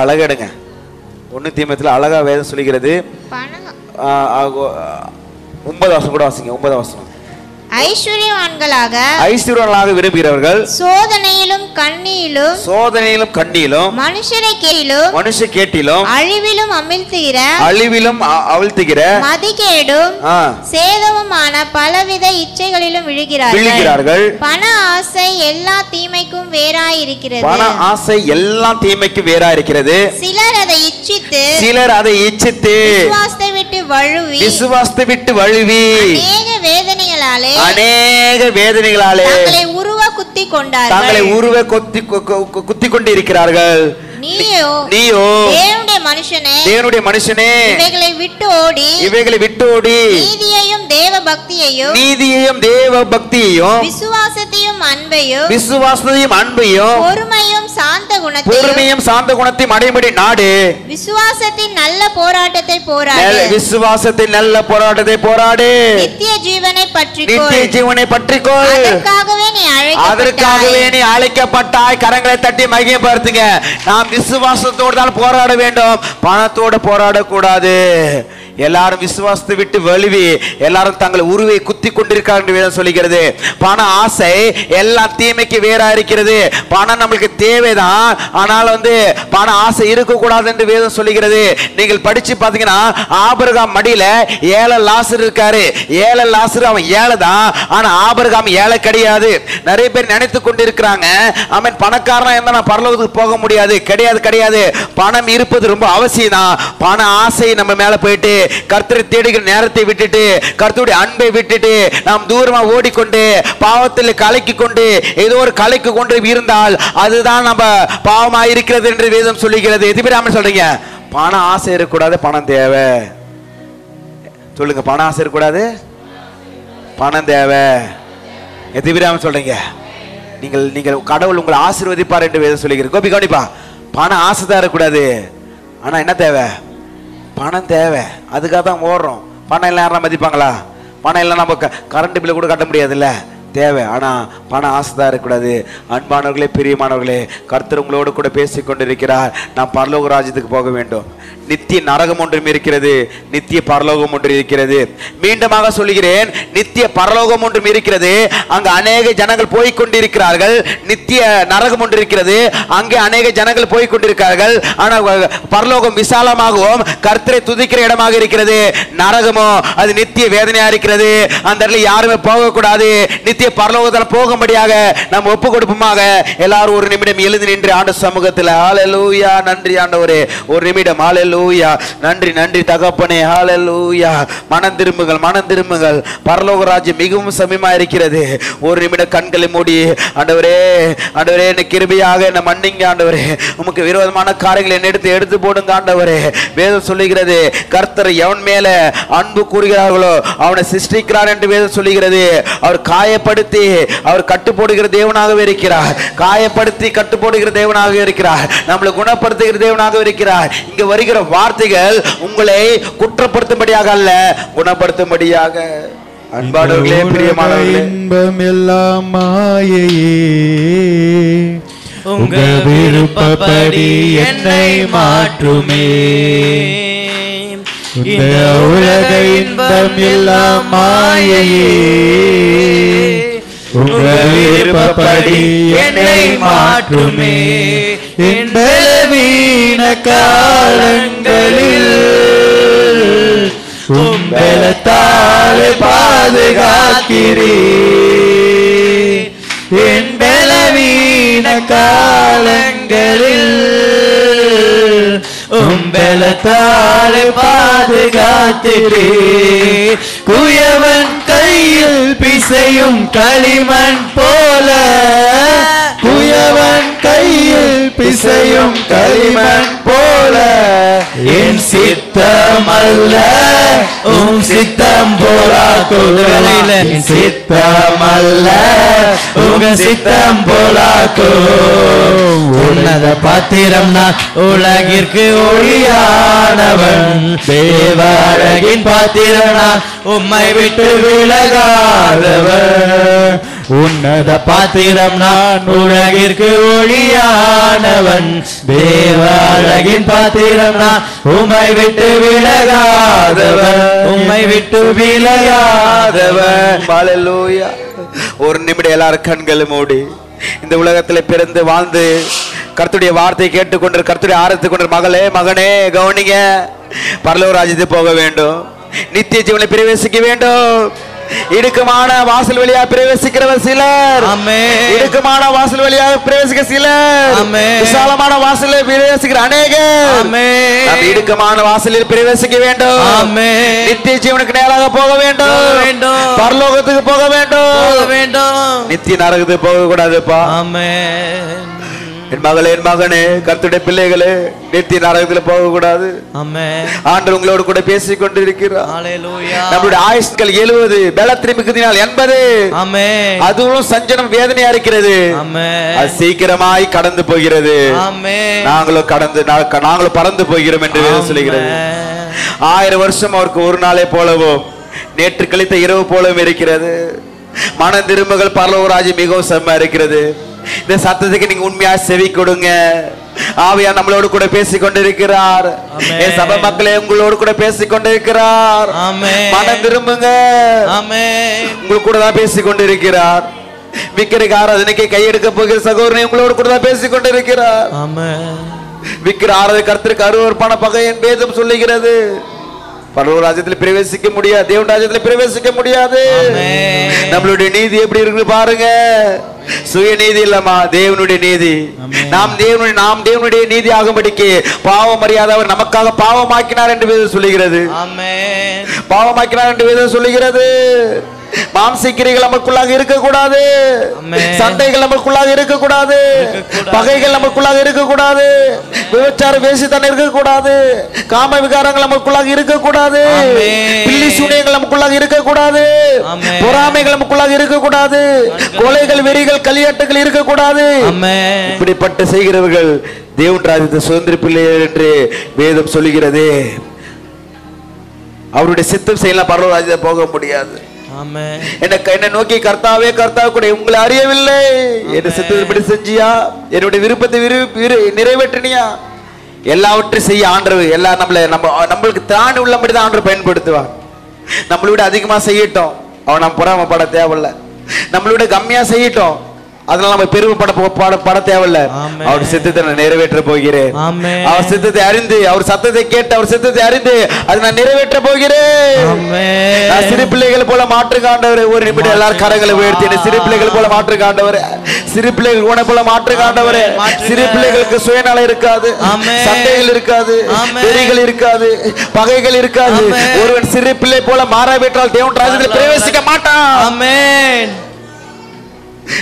அழகடுங்க. 1 தீமோத்தேயுல அழகா வேதம் சொல்லுகிறது. 9 வசனம் கூட வாசிங்க. 9 வசனம். ஐஸ்வர்யவான்களாக விரும்புகிறவர்கள் சோதனையிலும் கண்ணியிலும் மனுஷரை கேட்டிலும் அழிவிலும் அவிழ்த்துகிற மதிகேடும் சேதமுமான பலவித இச்சைகளிலும் விழுகிறார்கள். பண ஆசை எல்லா தீமைக்கும் வேறாயிருக்கிறது. சிலர் அதை இச்சித்து விசுவாசத்தை விட்டு வழுவி அநேக வேதனைகளாலே தங்களை உருவ குத்தி கொண்டு இருக்கிறார்கள். நீயோ தேவனுடைய மனுஷனே இவைகளை விட்டு ஓடி நீதியையும் தேவ பக்தியையும் விசுவாசத்தையும் அன்பையும் பொறுமையும் சாந்த குணத்தையும் அடையும்படி நாடு. விசுவாசத்தின் நல்ல போராட்டத்தை போராடு. நித்திய ஜீவனை பற்றிக்கொள். அதற்காகவே நீ அழைக்கப்பட்டாய். கரங்களை தட்டி மகிமைப்படுத்துங்க. நாம் விசுவாசத்தோடு தான் போராட வேண்டும், பணத்தோடு போராடக்கூடாது. எல்லாரும் விசுவாசத்தை விட்டு வலுவி எல்லாரும் தங்களை உருவை குத்தி கொண்டிருக்கார்கள் என்று சொல்லுகிறது. பண ஆசை எல்லா தீமைக்கு வேறா இருக்கிறது. பணம் நம்மளுக்கு தேவைதான், ஆனால் பண ஆசை இருக்கக்கூடாது என்று வேதம் சொல்லுகிறது. நீங்கள் படிச்சு பார்த்தீங்கன்னா ஆபிரகாம் மடியில ஏழை லாசர் இருக்காரு. ஏழை லாசர் அவன் ஏழை தான், ஆனா ஆபிரகாம் ஏழை கிடையாது. நிறைய பேர் நினைத்து கொண்டிருக்கிறாங்க அவன் பணக்காரனா இருந்தா நான் பரலோகத்துக்கு போக முடியாது. கிடையாது. பணம் இருப்பது ரொம்ப அவசியம் தான். பண ஆசை நம்ம மேல போயிட்டு கர்த்தரை தேடுகிற நேரத்தை விட்டுட்டு கர்த்தருடைய அன்பை விட்டுட்டு நாம் தூரமா ஓடிக்கொண்டு பாவத்தில் கலக்கி கொண்டு ஏதோ ஒரு கலைக்கு கொண்டு இருந்தால் அதுதான் நம்ம பாவமாக இருக்கிறது என்று வேதம் சொல்லுகிறது. எது பேர் ஆமென் சொல்றீங்க? பண ஆசை இருக்கக்கூடாது, பணம் தேவை. சொல்லுங்க. பணம் ஆசை இருக்கக்கூடாது, பணம் தேவை. எதிராம சொல்றீங்க. நீங்கள் நீங்கள் கடவுள் உங்களை ஆசீர்வதிப்பார் என்று வேதம் சொல்லுகிறது. கோபி கவனிப்பா, பணம் ஆசை தான் இருக்கக்கூடாது. ஆனா என்ன தேவை? பணம் தேவை. அதுக்காக தான் ஓடுறோம். பணம் இல்லை யாரெல்லாம் மதிப்பாங்களா? பணம் இல்லை நம்ம கரண்ட் பில்லு கூட கட்ட முடியாதுல்ல. தேவை. ஆனா பணம் ஆசை தான் இருக்கக்கூடாது. அன்பானவர்களே, பிரியமானவர்களே, கர்த்தர் உங்களோடு கூட பேசிக் கொண்டிருக்கிறார். நாம் பரலோக ராஜ்யத்துக்கு போக வேண்டும். நித்திய நரகம் ஒன்றும் இருக்கிறது, நித்திய பரலோகம் ஒன்று இருக்கிறது. மீண்டுமாக சொல்கிறேன், நித்திய பரலோகம் ஒன்றும் இருக்கிறது. அங்கு அநேக ஜனங்கள் போய்கொண்டிருக்கிறார்கள். நித்திய நரகம் ஒன்று இருக்கிறது, அங்கே அநேக ஜனங்கள் போய்கொண்டிருக்கிறார்கள். ஆனால் பரலோகம் விசாலமாகவும் கர்த்தரை துதிக்கிற இடமாக இருக்கிறது. நரகமோ அது நித்திய வேதனையா இருக்கிறது. அந்த இடத்துல யாருமே போகக்கூடாது. நித்திய பரலோகத்தில் போகும்படியாக நாம் ஒப்பு கொடுப்போமாக. எல்லாரும் ஒரு நிமிடம் எழுந்து நின்று ஆண்டு சமூகத்தில் ஹல்லேலூயா, நன்றி ஆண்டவரே. ஒரு நிமிடம் ஹல்லேலூயா, நன்றி நன்றி தகப்பனே, ஹல்லேலூயா. மனம் திரும்புங்கள், மனம் திரும்புங்கள். பரலோக ராஜ்யம் மிகவும் சமீபமா இருக்கிறது. ஒரு நிமிடம் கண்களை மூடி, ஆண்டவரே ஆண்டவரே என்னை கிருபையாக என்னை மன்னிங்க ஆண்டவரே. உமக்கு விரோதமான காரியங்களை எடுத்து போடுங்க ஆண்டவரே. வேதம் சொல்லுகிறது, கர்த்தர் எவன் மேல அன்பு கூறுகிறார்களோ அவனை சிருஷ்டிக்கிறார் என்று வேதம் சொல்லுகிறது. அவர் காயப்படுத்தி அவர் கட்டுப்போடுகிற தேவனாகவே இருக்கிறார். காயப்படுத்தி கட்டுப்போடுகிற தேவனாக இருக்கிறார். நம்மளை குணப்படுத்துகிற தேவனாக இருக்கிறார். இங்க வருகிற வார்த்தைகள் உங்களை குற்றப்படுத்தும்படியாக அல்ல, குணப்படுத்தும்படியாக. அன்பானவர்களே, பிரியமானவர்களே, இன்பம் எல்லாம் மாயையே, உங்க விருப்பப்படி என்னை மாற்றுமே. இந்த உலக இன்பம் எல்லாம் மாயையே, உங்க விருப்பப்படி என்னை மாற்றுமே. என் பலவீன காலங்களில் உம்பலத்தாலே பாதுகாக்கிறீ. என் பலவீன காலங்களில் உம்பலத்தாலே பாதுகாக்கிறீ. குயவன் கையில் பிசையும் களிமண் போல, குயவன் கையில் பிசையும் களிமண் போல, என் சித்தம் அல்ல உம் சித்தம் போலாக்குதலில், என் சித்தம் அல்ல உங்க சித்தம் போலாக்கு. உன்னத பாத்திரம் நான் உலகிற்கு ஒளியானவன், தேவ அழகின் பாத்திரம் நான் உம்மை விட்டு விலகாதவன். உன்னத பாத்திரம் நான் உலகிற்கு ஒளியானவன், தேவ அழகின் பாத்திரம் நான் உம்மை விட்டு விலகாதவன், உம்மை விட்டு விலகாதவன். ஹல்லேலூயா. ஒரு நிமிடம் எல்லாரும் கண்களை மூடி, இந்த உலகத்தில் பிறந்து வாழ்ந்து கர்த்தருடைய வார்த்தையை கேட்டுக்கொண்டு கர்த்தருடைய ஆராதித்துக் கொண்ட மகளே மகனே கவனிங்க. பரலோக ராஜ்யத்துக்கு போக வேண்டும், நித்திய ஜீவனை பிரவேசிக்க வேண்டும். இடுக்கமான வாசல் வழியாக பிரவேசிக்கிறவர் சிலர், இடுக்கமான வாசல் வழியாக பிரவேசிக்க சிலர், விசாலமான வாசலில் பிரவேசிக்கிற அநேகர். நாம் இடுக்கமான வாசலில் பிரவேசிக்க வேண்டும், நித்திய ஜீவனுக்கு நேராக போக வேண்டும், பரலோகத்துக்கு போக வேண்டும், நித்திய நரகத்துக்கு போக கூடாதுப்பா. என் மகளே, என் மகனே, கர்த்தருடைய பிள்ளைகளே, நித்திய நரகத்தில் போக கூடாது. ஆண்டவர் உங்களோடு கூட பேசிக் கொண்டிருக்கிறார். நம்முடைய ஆயுஷ்கள் 70, பலத்தின் மிகுதினால் 80. அதுவும் சஞ்சனம் வேதனையா இருக்கிறது. அது சீக்கிரமாய் கடந்து போகிறது. நாங்களும் பறந்து போகிறோம் என்று சொல்லுகிறது. 1000 வருஷம் அவருக்கு ஒரு நாளே போலவும், நேற்று கழித்த இரவு போலவும் இருக்கிறது. மன திரும்புகள் பரலோக ராஜ்யம் மிகவும் செம்மையா இருக்கிறது. இந்த சத்தத்துக்கு நீங்க உண்மையா செவி கொடுங்க. ஆவியார் நம்மளோடு கூட பேசிக் கொண்டிருக்கிறார். என் சபை மக்களே, உங்களோடு கூட பேசிக் கொண்டிருக்கிறார். மனம் திரும்புங்க. உங்களுக்கு கூட தான் பேசிக் கொண்டிருக்கிறார். விக்கிரக ஆராதனைக்கு கையெடுக்க போகிற சகோதரனை உங்களோடு கூட தான் பேசிக் கொண்டிருக்கிறார். விக்கிர ஆராதனை கர்த்தருக்கு அருவருப்பான பகை என் வேதம் சொல்லுகிறது. பரலோக ராஜ்யத்தில் பிரவேசிக்க முடியாது, தேவன் ராஜ்யத்தில் பிரவேசிக்க முடியாது. நம்மளுடைய நீதி எப்படி இருக்கு பாருங்க. சுய நீதி இல்லமா, தேவனுடைய நீதி. நாம் தேவனுடைய நீதி ஆகும்படிக்கு பாவம் அறியாதவர் நமக்காக பாவமாக்கினார் என்று வேதம் சொல்லுகிறது. பாவமாக்கினார் என்று வேதம் சொல்லுகிறது. மாம்சிக்கிரிகள் நமக்குள்ளாக இருக்கக்கூடாது. சண்டைகள் நமக்குள்ளாக இருக்கக்கூடாது. பகைகள் நமக்குள்ளாக இருக்கக்கூடாது. விபச்சார வேசித்தனம் இருக்கக்கூடாது. காம விகாரங்கள் நமக்குள்ளாக இருக்கக்கூடாது. பில்லி சூனியங்கள் நமக்குள்ளாக இருக்கக்கூடாது. பொறாமைகள் நமக்குள்ளாக இருக்கக்கூடாது. கொலைகள், வெறிகள், கலியாட்டுகள் இருக்கக்கூடாது. இப்படிப்பட்ட செய்கிறவர்கள் தேவன் ராஜ்யத்தை சுதந்திரிப்பில்லையர் என்று வேதம் சொல்லுகிறது. அவருடைய சித்தம் செய்யலாம், பரலோக ராஜ்யத்தை போக முடியாது. என்ன நோக்கி கர்த்தாவே கர்த்தாவே கூட உங்களை அறியவில்லை, என் சித்தத்தை செஞ்சியா, என்னுடைய விருப்பத்தை நிறைவேற்றினியா, எல்லாவற்றையும் செய்ய ஆண்டவர் எல்லாம் நம்மளுக்கு தாண்டி உள்ளபடி தான் ஆண்டவர் பயன்படுத்துவார். நம்மளை விட அதிகமா செய்யட்டும், அவன் நம்ம பொறாமப்பட தேவையில்ல. நம்மளை விட கம்மியா செய்யட்டும், அதனால நம்ம பெருமைப்பட தேவையில்ல. அவர் சித்தத்தை நான் நிறைவேற்ற போகிறேன். அவர் சித்தத்தை அறிந்து, அவர் சத்தத்தை கேட்டு, அவர் சித்தத்தை அறிந்து அதை நான் நிறைவேற்ற போகிறேன். சிறு பிள்ளைகள் போல மாற்று காண்டவர். ஒரு நிமிடம் எல்லாரும் கரங்களை உயர்த்தி, சிறு பிள்ளைகள் போல மாற்று காண்டவர், சிறு பிள்ளைகள் உன போல மாற்று காண்டவர். சிறு பிள்ளைகளுக்கு சுயநலம் இருக்காது, சண்டைகள் இருக்காது, வெறிகள் இருக்காது, பகைகள் இருக்காது. ஒருவன் சிறு பிள்ளை போல மாறாவிட்டால் தேவன் ராஜ்யத்தில் பிரவேசிக்க மாட்டான். ஆமென்.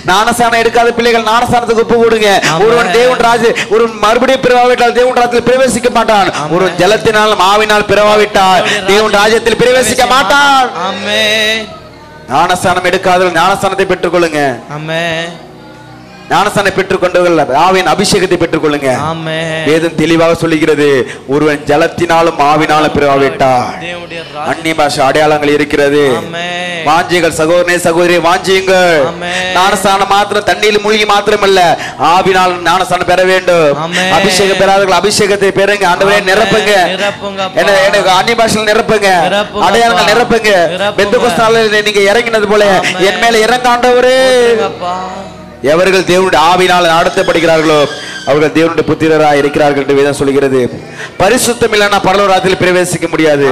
ஞானஸ்நானம் எடுக்காத பிள்ளைகள் ஞானஸ்நானத்துக்கு ஒப்பு கொடுங்க. ஒருவன் தேவன் ராஜ்ய, ஒருவன் மறுபடியும் பிறவாவிட்டால் தேவன் ராஜ்யத்தில் பிரவேசிக்க மாட்டான். ஒரு ஜலத்தினாலும் ஆவினால் பிறவாவிட்டால் தேவன் ராஜ்யத்தில் பிரவேசிக்க மாட்டான். ஆமென். ஞானஸ்நானம் எடுக்காதவர்கள் ஞானஸ்நானத்தை பெற்றுக் கொள்ளுங்க. ஆமென். ஞானஸ்நானம் பெற்றுக் கொண்டவர்கள் ஆவியின் அபிஷேகத்தை பெற்றுக் கொள்ளுங்க. வேதம் தெளிவாக சொல்லுகிறது, ஒருவன் ஜலத்தினாலும் ஆவினாலும் பிறவாவிட்டால். அந்நிய பாஷை அடையாளங்கள் இருக்கிறது. வாஞ்சிகள் சகோதரனே சகோதரி வாஞ்சியுங்கள். ஞானஸ்நானம் மாத்திரம் தண்ணீர் மூழ்கி மாத்திரமல்ல, ஆவினால் ஞானஸ்நானம் பெற வேண்டும். அபிஷேகம் பெறாதவர்கள் அபிஷேகத்தை பெறுங்க. ஆண்டவரே நிரப்புங்க, எனக்கு அந்நிய பாஷையில் நிரப்புங்க, அடையாளங்கள் நிரப்புங்க. பெந்தெகோஸ்து நாளில் நீங்க இறங்கினது போல என் மேல இறங்க ஆண்டவரே. எவர்கள் தேவனுடைய ஆவினால் நடத்தப்படுகிறார்களோ அவர்கள் தேவனுடைய புத்திரராய் இருக்கிறார்கள் என்று வேதம் சொல்கிறது. பரிசுத்தம் இல்லைன்னா பரலோக ராஜ்யத்தில் பிரவேசிக்க முடியாது.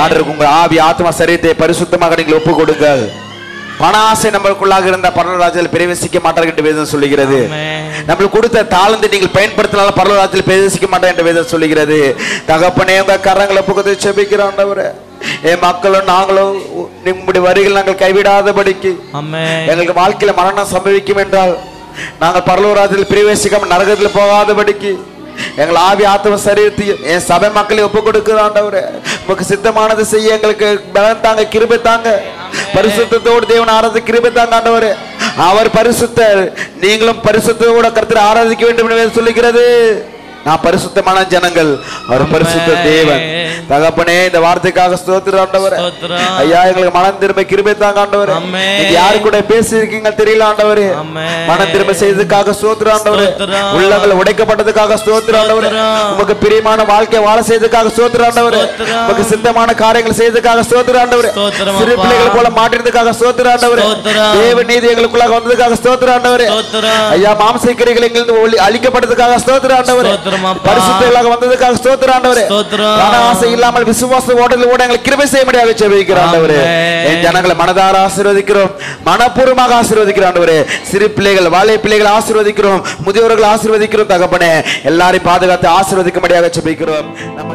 ஆண்டவருக்கு உங்கள் ஆவி ஆத்மா சரீரத்தை பரிசுத்தமாக நீங்கள் ஒப்பு கொடுங்கள். பண ஆசை நம்மளுக்குள்ளாக இருந்த பரலோக ராஜ்யத்தில் பிரவேசிக்க மாட்டார்கள் என்று வேதம் சொல்லுகிறது. நம்மளுக்கு கொடுத்த தாளந்தை நீங்கள் பயன்படுத்தினாலும் பரலோக ராஜ்யத்தில் பிரவேசிக்க மாட்டார்கள் என்று வேதம் சொல்லுகிறது. தகப்பனே உங்க கரங்களை புகுந்து செபிக்கிற ஆண்டவரே, என் மக்களும் நாங்களும் உங்களுடைய வரிகள் நாங்கள் கைவிடாதபடிக்கு, எங்களுக்கு வாழ்க்கையில மரணம் சம்பவிக்கும் என்றால் நாங்கள் பரலோக ராஜ்யத்தில் பிரவேசிக்காம நரகத்தில் போகாதபடிக்கு எங்கள் ஆவி ஆத்ம சரீரத்தையும் என் சபை மக்களை ஒப்பு கொடுக்குற ஆண்டவரே, உங்களுக்கு சித்தமானது செய்ய எங்களுக்கு பலன் தாங்க, கிருபை தாங்க. பரிசுத்தத்தோடு தேவன் ஆராதிக்க கிருபை தாங்க ஆண்டவரே. அவர் பரிசுத்தர், நீங்களும் பரிசுத்தத்தோட கர்த்தரை ஆராதிக்க வேண்டும் என்று சொல்லுகிறது. நான் பரிசுத்தமான ஜனங்கள், அவர் பரிசுத்த தேவன். தகப்பனே இந்த வார்த்தைக்காக ஸ்தோத்திரம் ஆண்டவரே. ஐயா எங்களுக்கு மனம் திரும்ப கிருபை தாங்க ஆண்டவரே. நீங்க யாரு கூட பேசி இருக்கீங்க தெரியல ஆண்டவரே. மனம் திரும்ப செய்ததுக்காக ஸ்தோத்திரம் ஆண்டவரே. உள்ளங்கள் உடைக்கப்பட்டதுக்காக ஸ்தோத்திரம் ஆண்டவரே. உமக்கு பிரியமான வாழ்க்கை வாழ செய்ததுக்காக ஸ்தோத்திரம் ஆண்டவரே. உமக்கு சித்தமான காரியங்கள் செய்ததுக்காக ஸ்தோத்திரம் ஆண்டவரே. சிறு பிள்ளைகள் போல மாற்றினதுக்காக ஸ்தோத்திரம் ஆண்டவரே. தேவ நீதி எங்களுக்குள்ளாக வந்ததுக்காக ஸ்தோத்திரம் ஆண்டவரே. ஐயா மாம்சக்கிரிகள் எங்களுக்கு அழிக்கப்பட்டதுக்காக ஸ்தோத்திரம் ஆண்டவரே. பரிசுத்தமாக வந்ததுக்காக ஸ்தோத்திரம் ஆண்டவரே. ஆசை இல்லாமல் விசுவாச ஓட்டத்தில் ஓட எங்களை கிருபை செய்ய முடியாது ஜெபிக்கிறோம் ஆண்டவரே. என் ஜனங்களை மனதார ஆசீர்வதிக்கிறோம், மனப்பூர்வமாக ஆசீர்வதிக்கிறோம் ஆண்டவரே. சிறு பிள்ளைகள் வாழை பிள்ளைகள் ஆசீர்வதிக்கிறோம், முதியோர்கள் ஆசீர்வதிக்கிறோம். தகப்பனே எல்லாரையும் பாதுகாத்து ஆசீர்வதிக்க முடியாது ஜெபிக்கிறோம். நம்ம